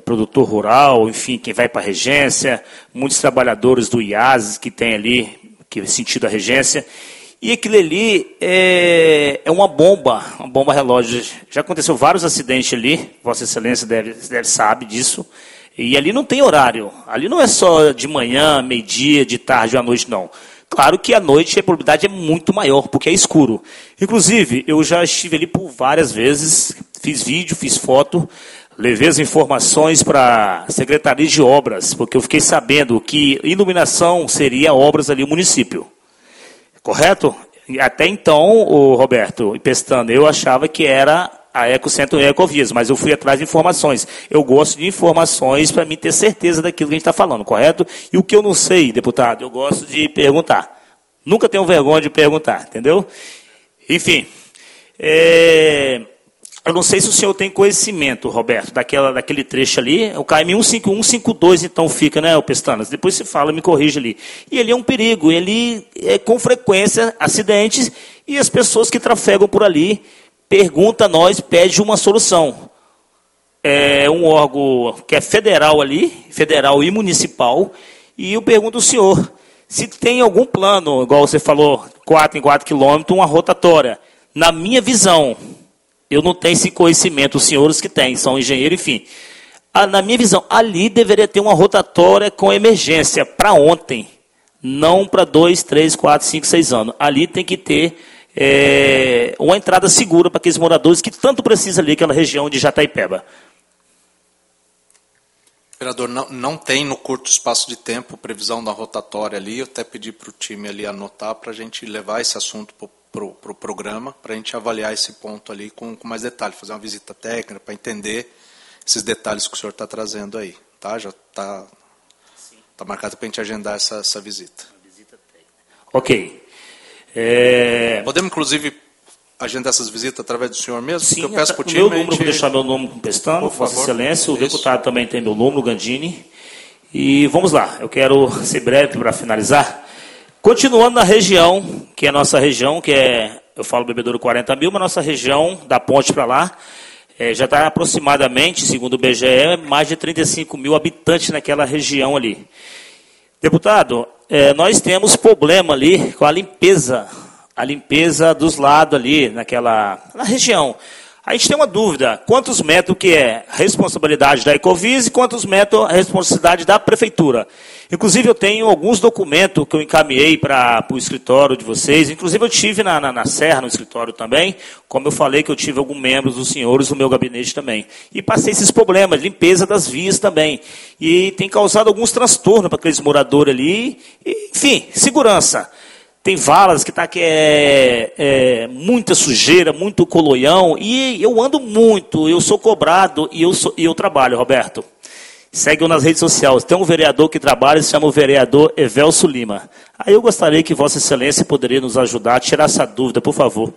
produtor rural, enfim, quem vai para a regência, muitos trabalhadores do IAS que tem ali, que sentido a regência, e aquilo ali é uma bomba relógio. Já aconteceu vários acidentes ali, Vossa Excelência deve sabe disso, e ali não tem horário, ali não é só de manhã, meio-dia, de tarde ou à noite, não. Claro que à noite a probabilidade é muito maior, porque é escuro. Inclusive, eu já estive ali por várias vezes, fiz vídeo, fiz foto, levei as informações para a Secretaria de Obras, porque eu fiquei sabendo que iluminação seria obras ali no município. Correto? Até então, Roberto e Pestana, eu achava que era a Ecocentro e a Ecovias, mas eu fui atrás de informações. Eu gosto de informações para mim ter certeza daquilo que a gente está falando, correto? E o que eu não sei, deputado, eu gosto de perguntar. Nunca tenho vergonha de perguntar, entendeu? Enfim, eu não sei se o senhor tem conhecimento, Roberto, daquele trecho ali, o KM 15152 então fica, né, o Pestanas? Depois se fala, me corrige ali. E ele é um perigo, ele é com frequência acidentes e as pessoas que trafegam por ali pergunta a nós, pede uma solução. É um órgão que é federal ali, federal e municipal, e eu pergunto ao senhor, se tem algum plano, igual você falou, 4 em 4 quilômetros, uma rotatória. Na minha visão, eu não tenho esse conhecimento, os senhores que têm, são engenheiros, enfim. Na minha visão, ali deveria ter uma rotatória com emergência, para ontem, não para 2, 3, 4, 5, 6 anos. Ali tem que ter uma entrada segura para aqueles moradores que tanto precisam ali, aquela região de Jataipeba. Vereador, não tem no curto espaço de tempo previsão da rotatória ali. Eu até pedi para o time ali anotar para a gente levar esse assunto para o programa, para a gente avaliar esse ponto ali com mais detalhe, fazer uma visita técnica para entender esses detalhes que o senhor está trazendo aí. Tá? Já está marcado para a gente agendar essa visita. Ok. Podemos, inclusive, agendar essas visitas através do senhor mesmo? Sim, eu peço para o time. Meu número, vou deixar meu nome com Pestana, Vossa Excelência, o deputado também tem meu número, Gandini. E vamos lá, eu quero ser breve para finalizar. Continuando na região, que é a nossa região, que é, eu falo Bebedouro 40 mil, mas nossa região, da ponte para lá, já está aproximadamente, segundo o BGE, mais de 35 mil habitantes naquela região ali. Deputado, nós temos problema ali com a limpeza dos lados ali, na região. A gente tem uma dúvida, quantos metros que é responsabilidade da Ecovias e quantos metros a responsabilidade da Prefeitura? Inclusive, eu tenho alguns documentos que eu encaminhei para o escritório de vocês, inclusive eu tive na Serra, no escritório também, como eu falei que eu tive alguns membros dos senhores no meu gabinete também. E passei esses problemas, limpeza das vias também. E tem causado alguns transtornos para aqueles moradores ali, e, enfim, segurança. Tem valas que está muita sujeira, muito coloião, e eu ando muito, eu sou cobrado e eu trabalho, Roberto. Segue-o nas redes sociais. Tem um vereador que trabalha, se chama o vereador Evelso Lima. Aí eu gostaria que Vossa Excelência poderia nos ajudar a tirar essa dúvida, por favor.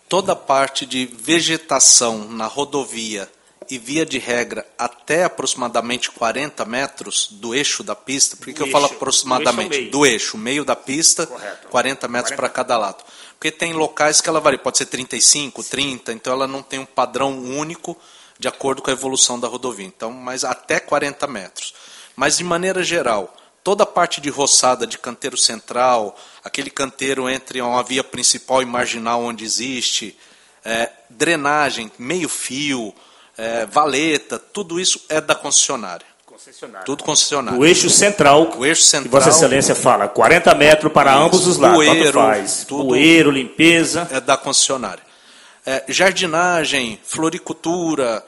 Toda a parte de vegetação na rodovia e via de regra até aproximadamente 40 metros do eixo da pista, por que eu falo aproximadamente? Do eixo, meio da pista, correto. 40 metros para cada lado. Porque tem locais que ela varia, pode ser 35, 30, então ela não tem um padrão único de acordo com a evolução da rodovia. Então, mas até 40 metros. Mas de maneira geral, toda a parte de roçada de canteiro central, aquele canteiro entre uma via principal e marginal onde existe, drenagem, meio fio, valeta, tudo isso é da concessionária. Tudo concessionário. O eixo central, que Vossa Excelência fala, 40 metros para ambos os lados. Bueiro, limpeza. É da concessionária. Jardinagem, floricultura,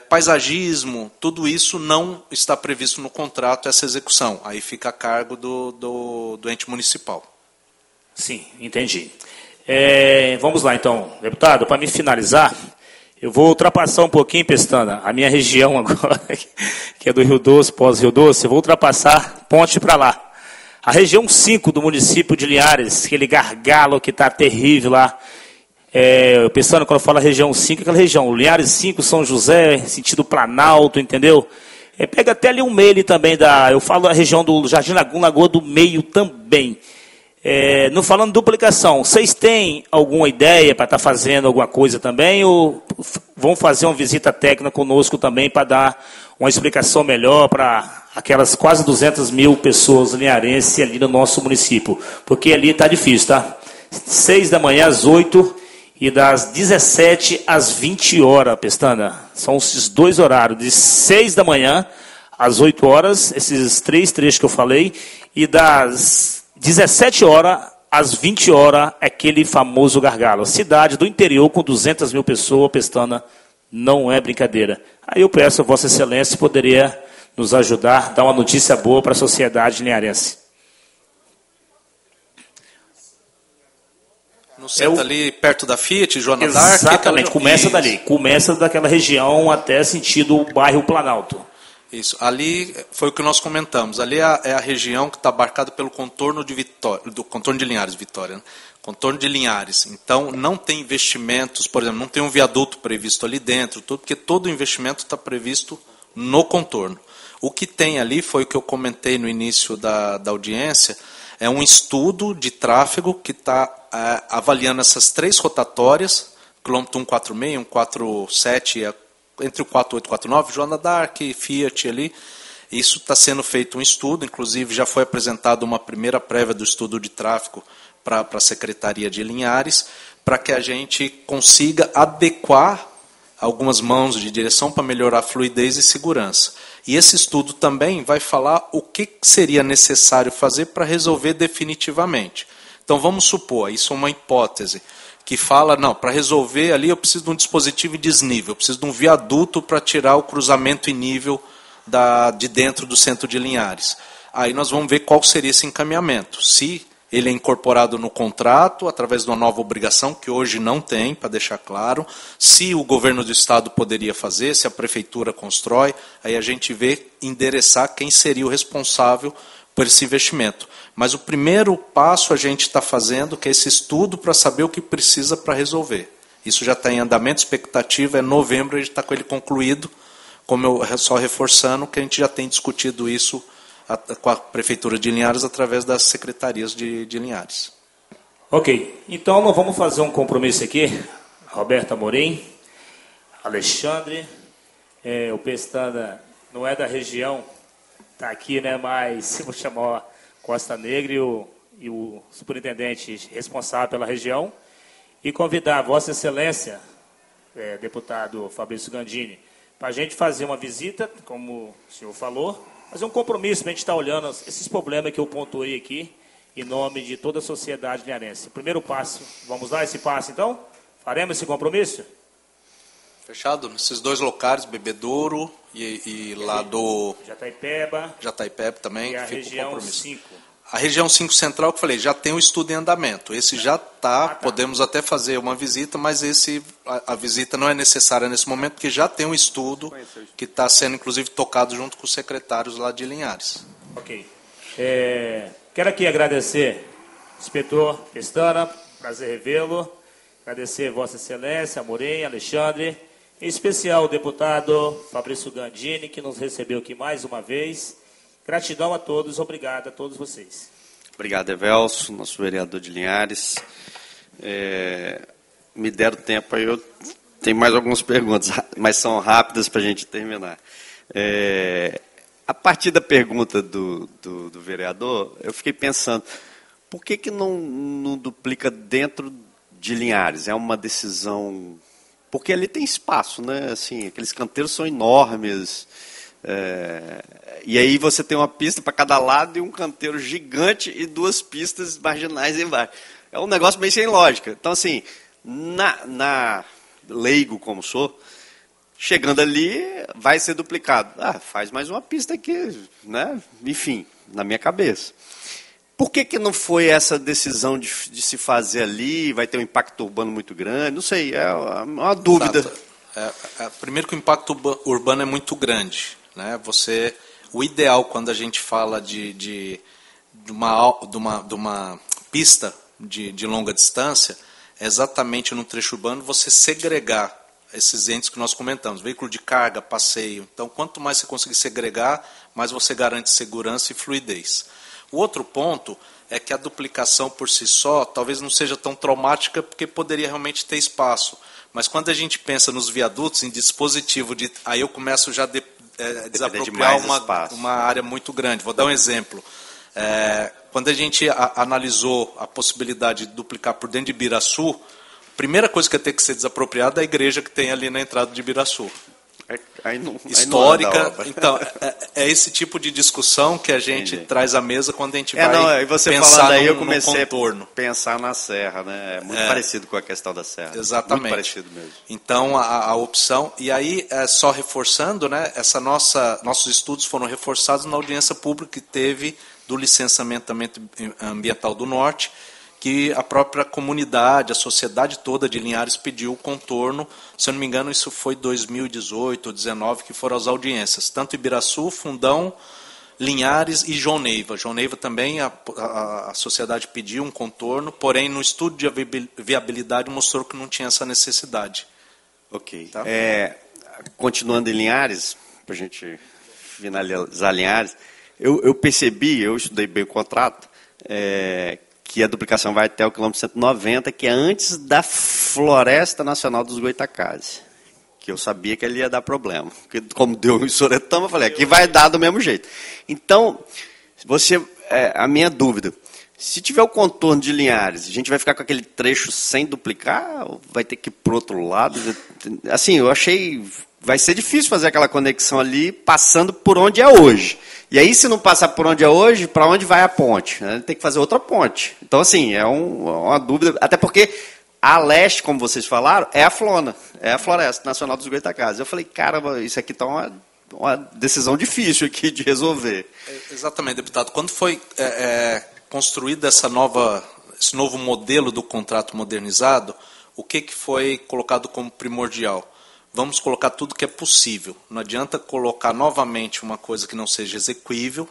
paisagismo, tudo isso não está previsto no contrato, essa execução. Aí fica a cargo do ente municipal. Sim, entendi. Vamos lá então, deputado, para me finalizar, eu vou ultrapassar um pouquinho, Pestana, a minha região agora, que é do Rio Doce, pós-Rio Doce, eu vou ultrapassar ponte para lá. A região 5 do município de Linhares, aquele gargalo que está terrível lá. Pestana, quando eu falo região 5, aquela região, Linhares 5, São José, sentido Planalto, entendeu? Pega até ali um meio ali também, eu falo da região do Jardim Lagoa do Meio também. Não falando duplicação, vocês têm alguma ideia para estar fazendo alguma coisa também ou vão fazer uma visita técnica conosco também para dar uma explicação melhor para aquelas quase 200 mil pessoas linharenses ali no nosso município? Porque ali está difícil, tá? 6 da manhã às 8 e das 17 às 20 horas, Pestana. São esses dois horários, de 6 da manhã às 8 horas, esses 3 trechos que eu falei, e das 17 horas às 20 horas, aquele famoso gargalo. Cidade do interior com 200 mil pessoas, Pestana, não é brincadeira. Aí eu peço a Vossa Excelência se poderia nos ajudar, dar uma notícia boa para a sociedade linharense. No centro ali, perto da Fiat, Joana d'Arc? Exatamente, começa dali. Começa daquela região até sentido o bairro Planalto. Isso, ali foi o que nós comentamos. Ali é a região que está abarcada pelo contorno de Vitória, do contorno de Linhares, Vitória, né? Contorno de Linhares. Então, não tem investimentos, por exemplo, não tem um viaduto previsto ali dentro, tudo, porque todo o investimento está previsto no contorno. O que tem ali foi o que eu comentei no início da audiência, é um estudo de tráfego que está avaliando essas 3 rotatórias, quilômetro 146, 147 e entre o 48 e 49, Joana d'Arc, Fiat ali. Isso está sendo feito um estudo, inclusive já foi apresentada uma primeira prévia do estudo de tráfego para a Secretaria de Linhares, para que a gente consiga adequar algumas mãos de direção para melhorar a fluidez e segurança. E esse estudo também vai falar o que seria necessário fazer para resolver definitivamente. Então vamos supor, isso é uma hipótese, que fala, não, para resolver ali eu preciso de um dispositivo em desnível, eu preciso de um viaduto para tirar o cruzamento em nível de dentro do centro de Linhares. Aí nós vamos ver qual seria esse encaminhamento. Se ele é incorporado no contrato, através de uma nova obrigação, que hoje não tem, para deixar claro, se o governo do estado poderia fazer, se a prefeitura constrói, aí a gente vê endereçar quem seria o responsável por esse investimento. Mas o primeiro passo a gente está fazendo, que é esse estudo para saber o que precisa para resolver. Isso já está em andamento, expectativa é novembro, a gente está com ele concluído, como eu só reforçando que a gente já tem discutido isso com a Prefeitura de Linhares através das secretarias de Linhares. Ok, então nós vamos fazer um compromisso aqui. Roberto Amorim, Alexandre, o Pestana não é da região, está aqui, né? Mas vou chamar Costa Negra e o superintendente responsável pela região e convidar Vossa Excelência, deputado Fabrício Gandini, para a gente fazer uma visita, como o senhor falou, fazer um compromisso para a gente estar olhando esses problemas que eu pontuei aqui, em nome de toda a sociedade linharense. Primeiro passo, vamos dar esse passo então? Faremos esse compromisso? Fechado? Nesses dois locais, Bebedouro e lá do... Jataipeba também, e a fica região o compromisso. 5. A região 5 central, que eu falei, já tem um estudo em andamento. Esse já está, podemos até fazer uma visita, mas a visita não é necessária nesse momento, porque já tem um estudo que está sendo, inclusive, tocado junto com os secretários lá de Linhares. Ok. Quero aqui agradecer, inspetor Pestana, prazer revê-lo. Agradecer Vossa Excelência, Amorim, Alexandre, em especial o deputado Fabrício Gandini, que nos recebeu aqui mais uma vez. Gratidão a todos, obrigado a todos vocês. Obrigado, Evelso, nosso vereador de Linhares. Me deram tempo, aí eu tenho mais algumas perguntas, mas são rápidas para a gente terminar. A partir da pergunta do vereador, eu fiquei pensando, por que não duplica dentro de Linhares? É uma decisão... Porque ali tem espaço, né? Assim, aqueles canteiros são enormes... e aí você tem uma pista para cada lado e um canteiro gigante e duas pistas marginais embaixo. É um negócio meio sem lógica. Então, assim, na leigo como sou, chegando ali, vai ser duplicado. Faz mais uma pista aqui, né? Enfim, na minha cabeça. Por que não foi essa decisão de se fazer ali? Vai ter um impacto urbano muito grande? Não sei, é uma dúvida. Primeiro que o impacto urbano é muito grande. Né? O ideal quando a gente fala de uma pista de longa distância é exatamente no trecho urbano você segregar esses entes que nós comentamos, veículo de carga, passeio. Então, quanto mais você conseguir segregar, mais você garante segurança e fluidez. O outro ponto é que a duplicação por si só talvez não seja tão traumática porque poderia realmente ter espaço. Mas quando a gente pensa nos viadutos, em dispositivo de... Aí eu começo já desapropriar uma área muito grande. Vou dar um exemplo. Quando a gente analisou a possibilidade de duplicar por dentro de Ibiraçu, a primeira coisa que ia ter que ser desapropriada é a igreja que tem ali na entrada de Ibiraçu. Histórica. Então, é esse tipo de discussão que a gente traz à mesa quando a gente vai você pensar falando aí, eu comecei contorno. A pensar na serra, né? É muito parecido com a questão da serra. Exatamente. Muito parecido mesmo. Então, a opção... E aí, só reforçando, né, nossos estudos foram reforçados na audiência pública que teve do licenciamento ambiental do Norte, que a própria comunidade, a sociedade toda de Linhares pediu o contorno. Se eu não me engano, isso foi 2018 ou 2019, que foram as audiências. Tanto Ibiraçu, Fundão, Linhares e João Neiva. João Neiva também, a sociedade pediu um contorno, porém, no estudo de viabilidade mostrou que não tinha essa necessidade. Ok. Tá? Continuando em Linhares, para a gente finalizar Linhares, eu percebi, eu estudei bem o contrato, que a duplicação vai até o quilômetro 190, que é antes da Floresta Nacional dos Goitacazes, que eu sabia que ele ia dar problema. Porque, como deu em Soretama, eu falei, aqui vai dar do mesmo jeito. Então, a minha dúvida, se tiver o contorno de Linhares, a gente vai ficar com aquele trecho sem duplicar, ou vai ter que ir para o outro lado? Assim, eu achei, vai ser difícil fazer aquela conexão ali, passando por onde é hoje. E aí, se não passar por onde é hoje, para onde vai a ponte? Tem que fazer outra ponte. Então, assim, é uma dúvida. Até porque A leste, como vocês falaram, é a Flona, é a Floresta Nacional dos Goitacazes. Eu falei, caramba, isso aqui está uma decisão difícil aqui de resolver. Exatamente, deputado. Quando foi construído esse novo modelo do contrato modernizado, o que foi colocado como primordial? Vamos colocar tudo que é possível. Não adianta colocar novamente uma coisa que não seja exequível,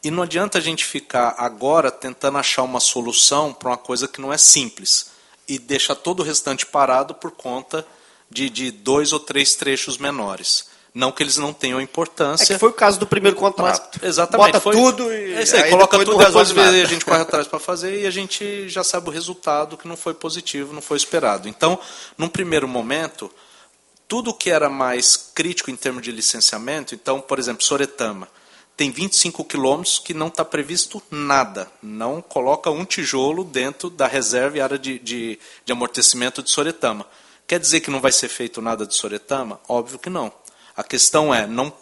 e não adianta a gente ficar agora tentando achar uma solução para uma coisa que não é simples, e deixar todo o restante parado por conta de 2 ou 3 trechos menores. Não que eles não tenham importância. É que foi o caso do primeiro contrato. Mas, exatamente. Bota tudo e é isso aí, coloca tudo, depois a gente corre atrás para fazer e a gente já sabe o resultado, que não foi positivo, não foi esperado. Então, num primeiro momento, tudo que era mais crítico em termos de licenciamento, então, por exemplo, Soretama, tem 25 quilômetros que não está previsto nada. Não coloca um tijolo dentro da reserva e área de amortecimento de Soretama. Quer dizer que não vai ser feito nada de Soretama? Óbvio que não. A questão é, não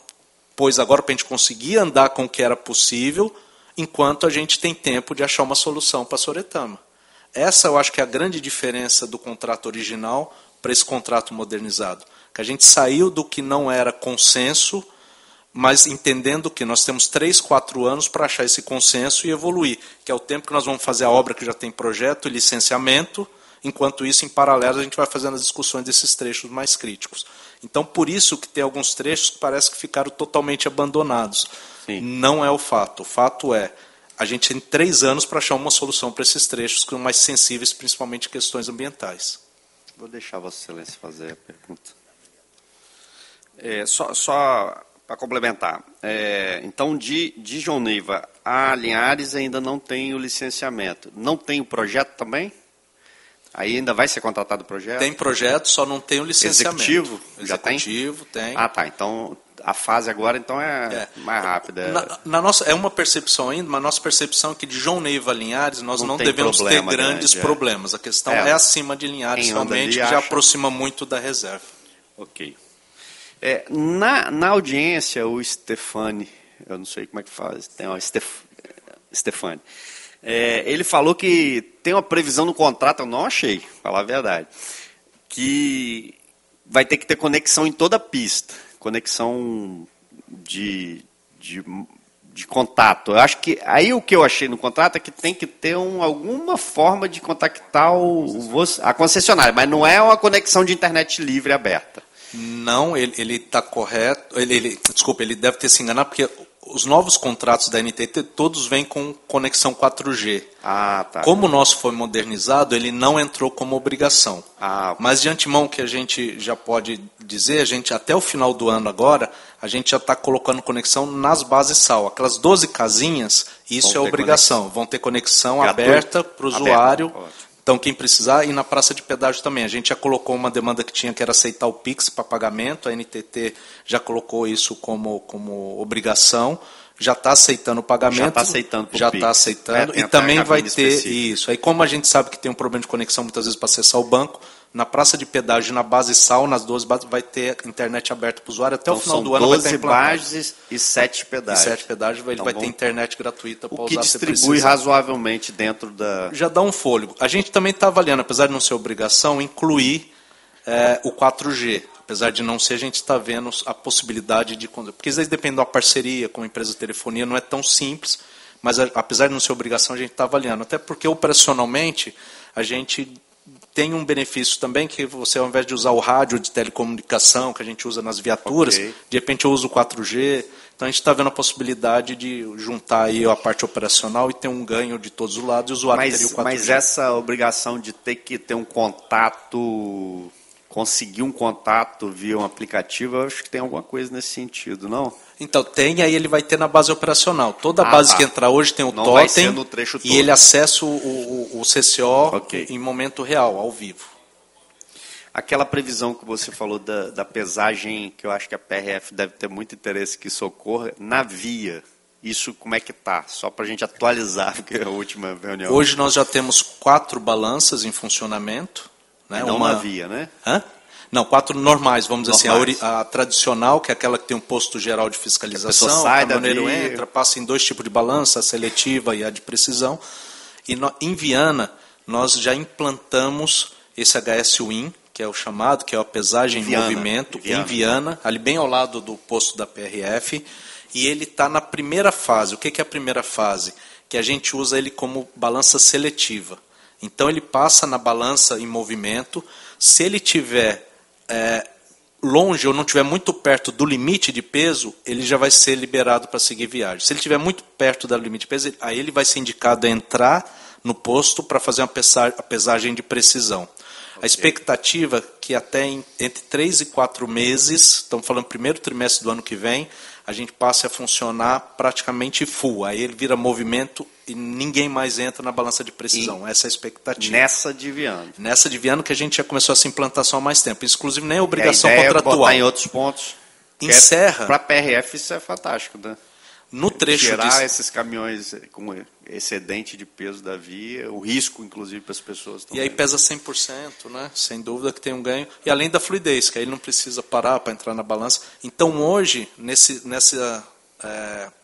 pôs agora para a gente conseguir andar com o que era possível, enquanto a gente tem tempo de achar uma solução para Soretama. Essa eu acho que é a grande diferença do contrato original para esse contrato modernizado. Que a gente saiu do que não era consenso, mas entendendo que nós temos 3, 4 anos para achar esse consenso e evoluir, que é o tempo que nós vamos fazer a obra que já tem projeto e licenciamento, enquanto isso, em paralelo, a gente vai fazendo as discussões desses trechos mais críticos. Então, por isso que tem alguns trechos que parece que ficaram totalmente abandonados. Sim. Não é o fato. O fato é, a gente tem 3 anos para achar uma solução para esses trechos que são mais sensíveis, principalmente questões ambientais. Vou deixar Vossa Excelência fazer a pergunta. Só para complementar, então de João Neiva a Linhares ainda não tem o licenciamento. Não tem o projeto também? Aí ainda vai ser contratado o projeto? Tem projeto, só não tem o licenciamento. Executivo? Já tem? Executivo, tem. Ah, tá. Então a fase agora então é mais rápida. Na nossa, é uma percepção ainda, mas a nossa percepção é que de João Neiva a Linhares nós não devemos ter grandes problemas. A questão é acima de Linhares, realmente, que já aproxima muito da reserva. Ok. Na audiência, o Stefani, eu não sei como é que faz, tem uma Stefani, ele falou que tem uma previsão no contrato, eu não achei, para falar a verdade, que vai ter que ter conexão em toda a pista, conexão de contato. Eu acho que aí o que eu achei no contrato é que tem que ter alguma forma de contactar a concessionária, mas não é uma conexão de internet livre aberta. Não, ele está correto. Desculpa, ele deve ter se enganado, porque os novos contratos da NTT todos vêm com conexão 4G. Ah, tá. Como o nosso foi modernizado, ele não entrou como obrigação. Mas de antemão, o que a gente já pode dizer, a gente até o final do ano agora, a gente já está colocando conexão nas bases SAL. Aquelas 12 casinhas, isso é obrigação. Vão ter conexão aberta para o usuário. Então, quem precisar, e na praça de pedágio também. A gente já colocou uma demanda que tinha, que era aceitar o Pix para pagamento. A NTT já colocou isso como obrigação. Já está aceitando o pagamento. Já está aceitando. Já está aceitando. E também vai ter isso. Aí, como a gente sabe que tem um problema de conexão, muitas vezes, para acessar o banco, na praça de pedágio, na base SAL, nas 12 bases, vai ter internet aberta para o usuário. Até o final do ano vai ter 12 bases e 7 pedágios. E 7 pedágios, ele vai ter internet gratuita para usar. O que distribui razoavelmente dentro da... Já dá um fôlego. A gente também está avaliando, apesar de não ser obrigação, incluir o 4G. Apesar de não ser, a gente está vendo a possibilidade de... Porque às vezes depende de uma parceria com a empresa de telefonia, não é tão simples, mas apesar de não ser obrigação, a gente está avaliando. Até porque operacionalmente a gente tem um benefício também, que você, ao invés de usar o rádio de telecomunicação que a gente usa nas viaturas, de repente eu uso o 4G. Então a gente está vendo a possibilidade de juntar aí a parte operacional e ter um ganho de todos os lados, e o usuário teria o 4G. Mas essa obrigação de ter que ter um contato, conseguir um contato via um aplicativo, eu acho que tem alguma coisa nesse sentido, não? Então, tem, aí ele vai ter na base operacional. Toda a base que entrar hoje tem o não totem, vai ser no trecho todo. E ele acessa o CCO em momento real, ao vivo. Aquela previsão que você falou da pesagem, que eu acho que a PRF deve ter muito interesse que isso ocorra, na via, isso como é que está? Só para a gente atualizar, porque é a última reunião. Hoje nós já temos 4 balanças em funcionamento. Né? Não na via, né? Não, 4 normais, vamos dizer assim. A tradicional, que é aquela que tem um posto geral de fiscalização, o caminhoneiro entra, passa em 2 tipos de balança, a seletiva e a de precisão. E em Viana, nós já implantamos esse HS Win, que é o chamado, que é a pesagem em movimento, em Viana, ali bem ao lado do posto da PRF, e ele está na primeira fase. O que é a primeira fase? Que a gente usa ele como balança seletiva. Então ele passa na balança em movimento, se ele tiver longe ou não estiver muito perto do limite de peso, ele já vai ser liberado para seguir viagem. Se ele estiver muito perto do limite de peso, aí ele vai ser indicado a entrar no posto para fazer a pesagem de precisão. Okay. A expectativa é que até entre 3 e 4 meses, estamos falando primeiro trimestre do ano que vem, a gente passe a funcionar praticamente full. Aí ele vira movimento e ninguém mais entra na balança de precisão. Essa é a expectativa. Nessa de Viana. Nessa de Viana que a gente já começou essa implantação há mais tempo. Inclusive nem é obrigação contratual. É botar em outros pontos. Em Serra. Para a PRF isso é fantástico, né? No trecho tirar esses caminhões com excedente de peso da via, o risco, inclusive, para as pessoas também. E aí pesa 100%, né? Sem dúvida que tem um ganho. E além da fluidez, que aí ele não precisa parar para entrar na balança. Então, hoje, nesse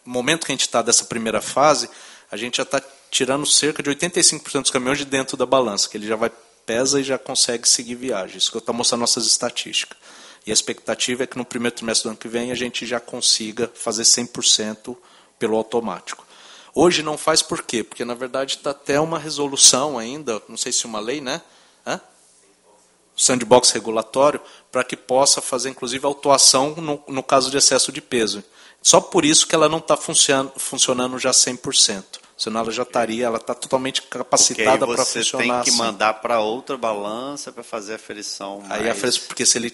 momento que a gente está dessa primeira fase, a gente já está tirando cerca de 85% dos caminhões de dentro da balança, que ele já pesa e já consegue seguir viagem. Isso que eu estou mostrando nossas estatísticas. E a expectativa é que no primeiro trimestre do ano que vem a gente já consiga fazer 100% pelo automático. Hoje não faz por quê? Porque, na verdade, está até uma resolução ainda, não sei se uma lei, né? Sandbox regulatório, para que possa fazer, inclusive, autuação no caso de excesso de peso. Só por isso que ela não está funcionando já 100%. Senão ela já estaria, ela está totalmente capacitada para funcionar. Você tem que mandar para outra balança para fazer a aferição. Aí porque se ele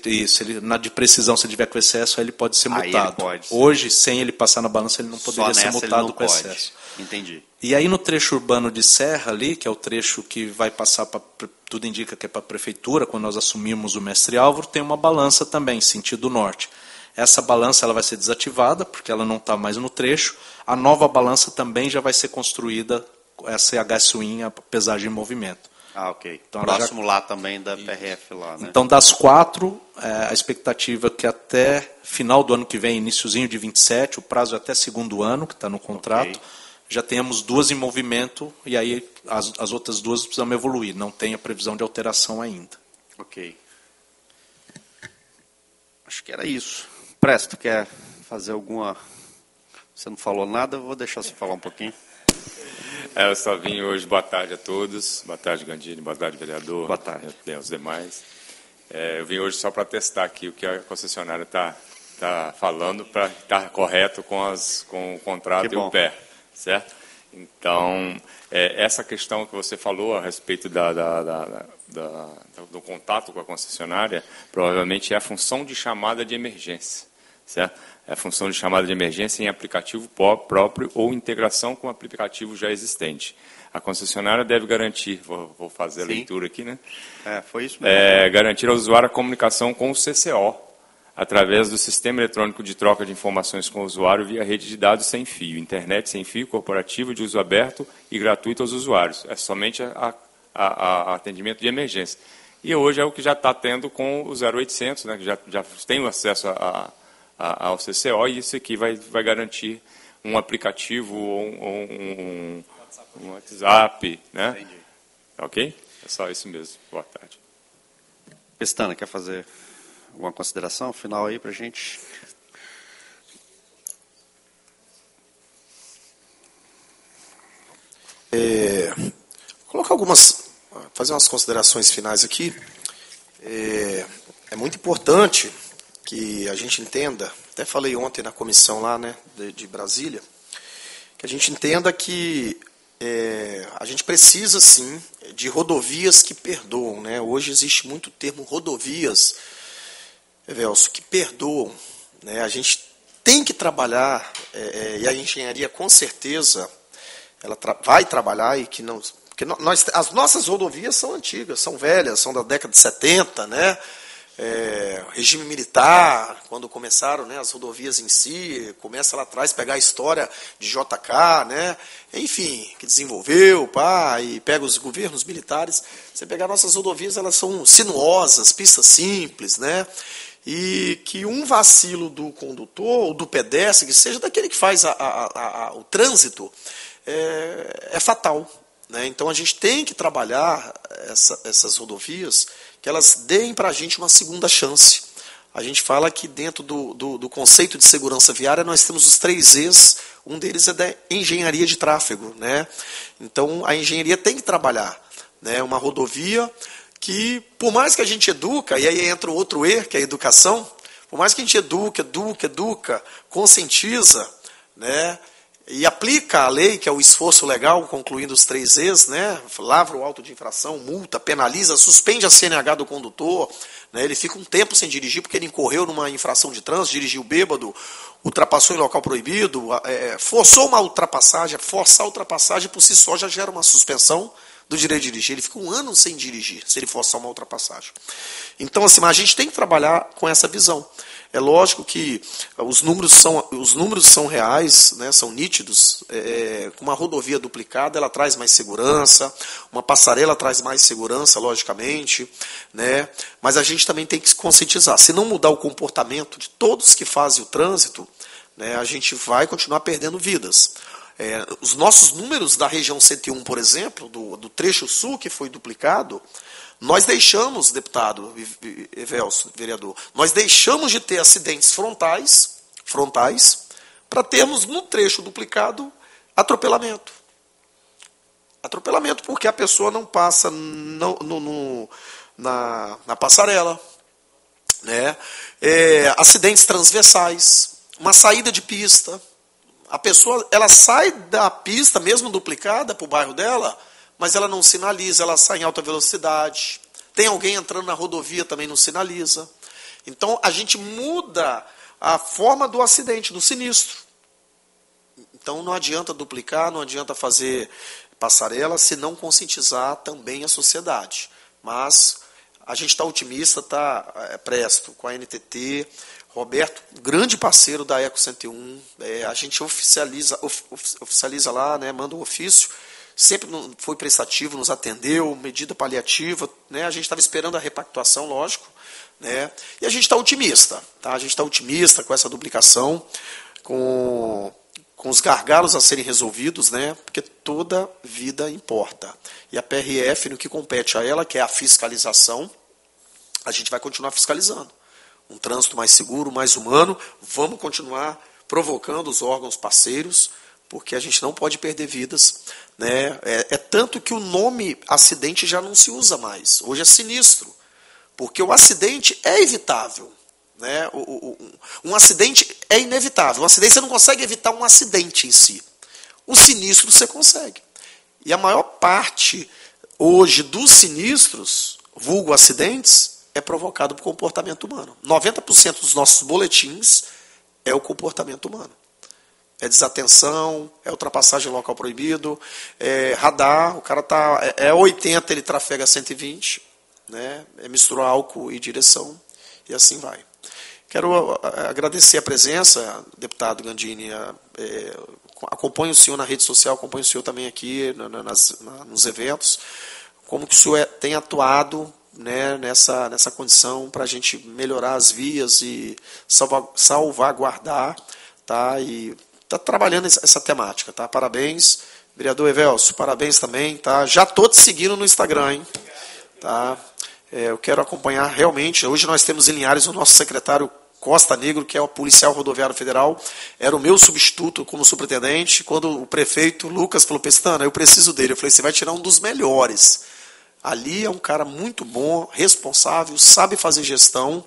na de precisão, se ele tiver com excesso, aí ele pode ser multado. Hoje, sem ele passar na balança, ele não poderia ser multado com excesso. Entendi. E aí no trecho urbano de Serra ali, que é o trecho que vai passar para, tudo indica que é para a prefeitura, quando nós assumimos o Mestre Álvaro, tem uma balança também, sentido norte. Essa balança ela vai ser desativada, porque ela não está mais no trecho. A nova balança também já vai ser construída, essa HS-Win, a pesagem em movimento. Ok. Então, próximo lá também da PRF lá, né? Então, das 4, a expectativa é que até final do ano que vem, iniciozinho de 27, o prazo é até segundo ano, que está no contrato, já tenhamos 2 em movimento, e aí as outras 2 precisam evoluir. Não tem a previsão de alteração ainda. Ok. Acho que era isso. Presto, quer fazer alguma... Você não falou nada, eu vou deixar você falar um pouquinho. Eu só vim hoje, boa tarde a todos. Boa tarde, Gandini, boa tarde, vereador. Boa tarde. E aos demais. Eu vim hoje só para testar aqui o que a concessionária está falando, para estar correto com o contrato e o PER, certo? Então, essa questão que você falou a respeito do contato com a concessionária, provavelmente é a função de chamada de emergência, certo? É a função de chamada de emergência em aplicativo próprio ou integração com aplicativo já existente. A concessionária deve garantir, vou fazer a leitura aqui, né? Foi isso mesmo. Garantir ao usuário a comunicação com o CCO, através do Sistema Eletrônico de Troca de Informações com o Usuário via rede de dados sem fio, internet sem fio, corporativo, de uso aberto e gratuito aos usuários. É somente a atendimento de emergência. E hoje é o que já está tendo com o 0800, né, que já tem o acesso ao CCO, e isso aqui vai garantir um aplicativo ou um WhatsApp, né? Entendi. Ok? É só isso mesmo. Boa tarde. Pestana, quer fazer alguma consideração final aí para a gente? Colocar fazer umas considerações finais aqui. É muito importante que a gente entenda, até falei ontem na comissão lá, né, de Brasília, que a gente entenda que a gente precisa, sim, de rodovias que perdoam, né? Hoje existe muito o termo rodovias, Evelso, que perdoam, né? A gente tem que trabalhar, e a engenharia com certeza ela vai trabalhar, e que não, porque as nossas rodovias são antigas, são velhas, são da década de 70, né? Regime militar, quando começaram, né, as rodovias em si, começa lá atrás pegar a história de JK, né, enfim, que desenvolveu, e pega os governos militares. Você pegar nossas rodovias, elas são sinuosas, pistas simples, né, e que um vacilo do condutor ou do pedestre, que seja daquele que faz o trânsito, é fatal. né? Então a gente tem que trabalhar essas rodovias, que elas deem para a gente uma segunda chance. A gente fala que dentro do conceito de segurança viária nós temos os 3 E's, um deles é da engenharia de tráfego, né? Então a engenharia tem que trabalhar, né? Uma rodovia que, por mais que a gente educa, e aí entra o outro E, que é a educação, por mais que a gente educa, conscientiza, né? E aplica a lei, que é o esforço legal, concluindo os 3 E's, né? Lavra o auto de infração, multa, penaliza, suspende a CNH do condutor, né? Ele fica um tempo sem dirigir porque ele incorreu numa infração de trânsito, dirigiu bêbado, ultrapassou em local proibido, forçou uma ultrapassagem. Forçar a ultrapassagem por si só já gera uma suspensão do direito de dirigir. Ele fica 1 ano sem dirigir, se ele forçar uma ultrapassagem. Então, assim, a gente tem que trabalhar com essa visão. É lógico que os números são reais, né, são nítidos. Uma rodovia duplicada, ela traz mais segurança, uma passarela traz mais segurança, logicamente, né, mas a gente também tem que se conscientizar. Se não mudar o comportamento de todos que fazem o trânsito, né, a gente vai continuar perdendo vidas. Os nossos números da região 101, por exemplo, do trecho sul que foi duplicado, nós deixamos, deputado Evelso, vereador, nós deixamos de ter acidentes frontais para termos no trecho duplicado atropelamento. Atropelamento porque a pessoa não passa na passarela, né? Acidentes transversais, uma saída de pista. A pessoa ela sai da pista, mesmo duplicada, para o bairro dela, mas ela não sinaliza, ela sai em alta velocidade. Tem alguém entrando na rodovia, também não sinaliza. Então, a gente muda a forma do acidente, do sinistro. Então, não adianta duplicar, não adianta fazer passarela, se não conscientizar também a sociedade. Mas a gente está otimista, está presto com a NTT. Roberto, grande parceiro da Eco 101. A gente oficializa lá, né, manda um ofício. Sempre foi prestativo, nos atendeu, medida paliativa, né? A gente estava esperando a repactuação, lógico, né? E a gente está otimista, tá? A gente está otimista com essa duplicação, com os gargalos a serem resolvidos, né? Porque toda vida importa. E a PRF, no que compete a ela, que é a fiscalização, a gente vai continuar fiscalizando. Um trânsito mais seguro, mais humano, vamos continuar provocando os órgãos parceiros, porque a gente não pode perder vidas, né? Tanto que o nome acidente já não se usa mais. Hoje é sinistro, porque o acidente é evitável, né? Um acidente é inevitável. Um acidente você não consegue evitar um acidente em si. O sinistro você consegue. E a maior parte hoje dos sinistros, vulgo acidentes, é provocado por comportamento humano. 90% dos nossos boletins é o comportamento humano. É desatenção, é ultrapassagem em local proibido, é radar, o cara tá 80, ele trafega 120, né? Misturar álcool e direção, e assim vai. Quero agradecer a presença, deputado Gandini. Acompanho o senhor na rede social, acompanho o senhor também aqui nos eventos. Como que o senhor tem atuado, né, nessa condição para a gente melhorar as vias e salvaguardar, tá? E está trabalhando essa temática, tá? Parabéns, vereador Evelso, parabéns também, tá? Já estou te seguindo no Instagram, hein? Tá? Eu quero acompanhar realmente. Hoje nós temos em Linhares o nosso secretário Costa Negro, que é o policial rodoviário federal, era o meu substituto como superintendente. Quando o prefeito Lucas falou, Pestana, eu preciso dele, eu falei, você vai tirar um dos melhores. Ali é um cara muito bom, responsável, sabe fazer gestão,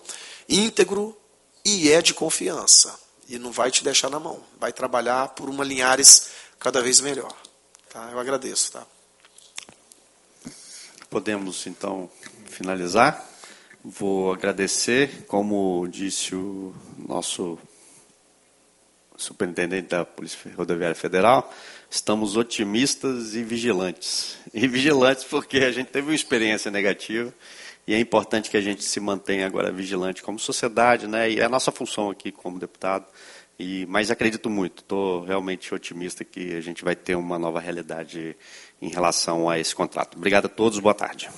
íntegro e é de confiança. E não vai te deixar na mão. Vai trabalhar por uma Linhares cada vez melhor. Tá? Eu agradeço. Tá? Podemos, então, finalizar. Vou agradecer, como disse o nosso superintendente da Polícia Rodoviária Federal, estamos otimistas e vigilantes. E vigilantes porque a gente teve uma experiência negativa e é importante que a gente se mantenha agora vigilante como sociedade, né? E é a nossa função aqui como deputado. Mas acredito muito, estou realmente otimista que a gente vai ter uma nova realidade em relação a esse contrato. Obrigado a todos, boa tarde.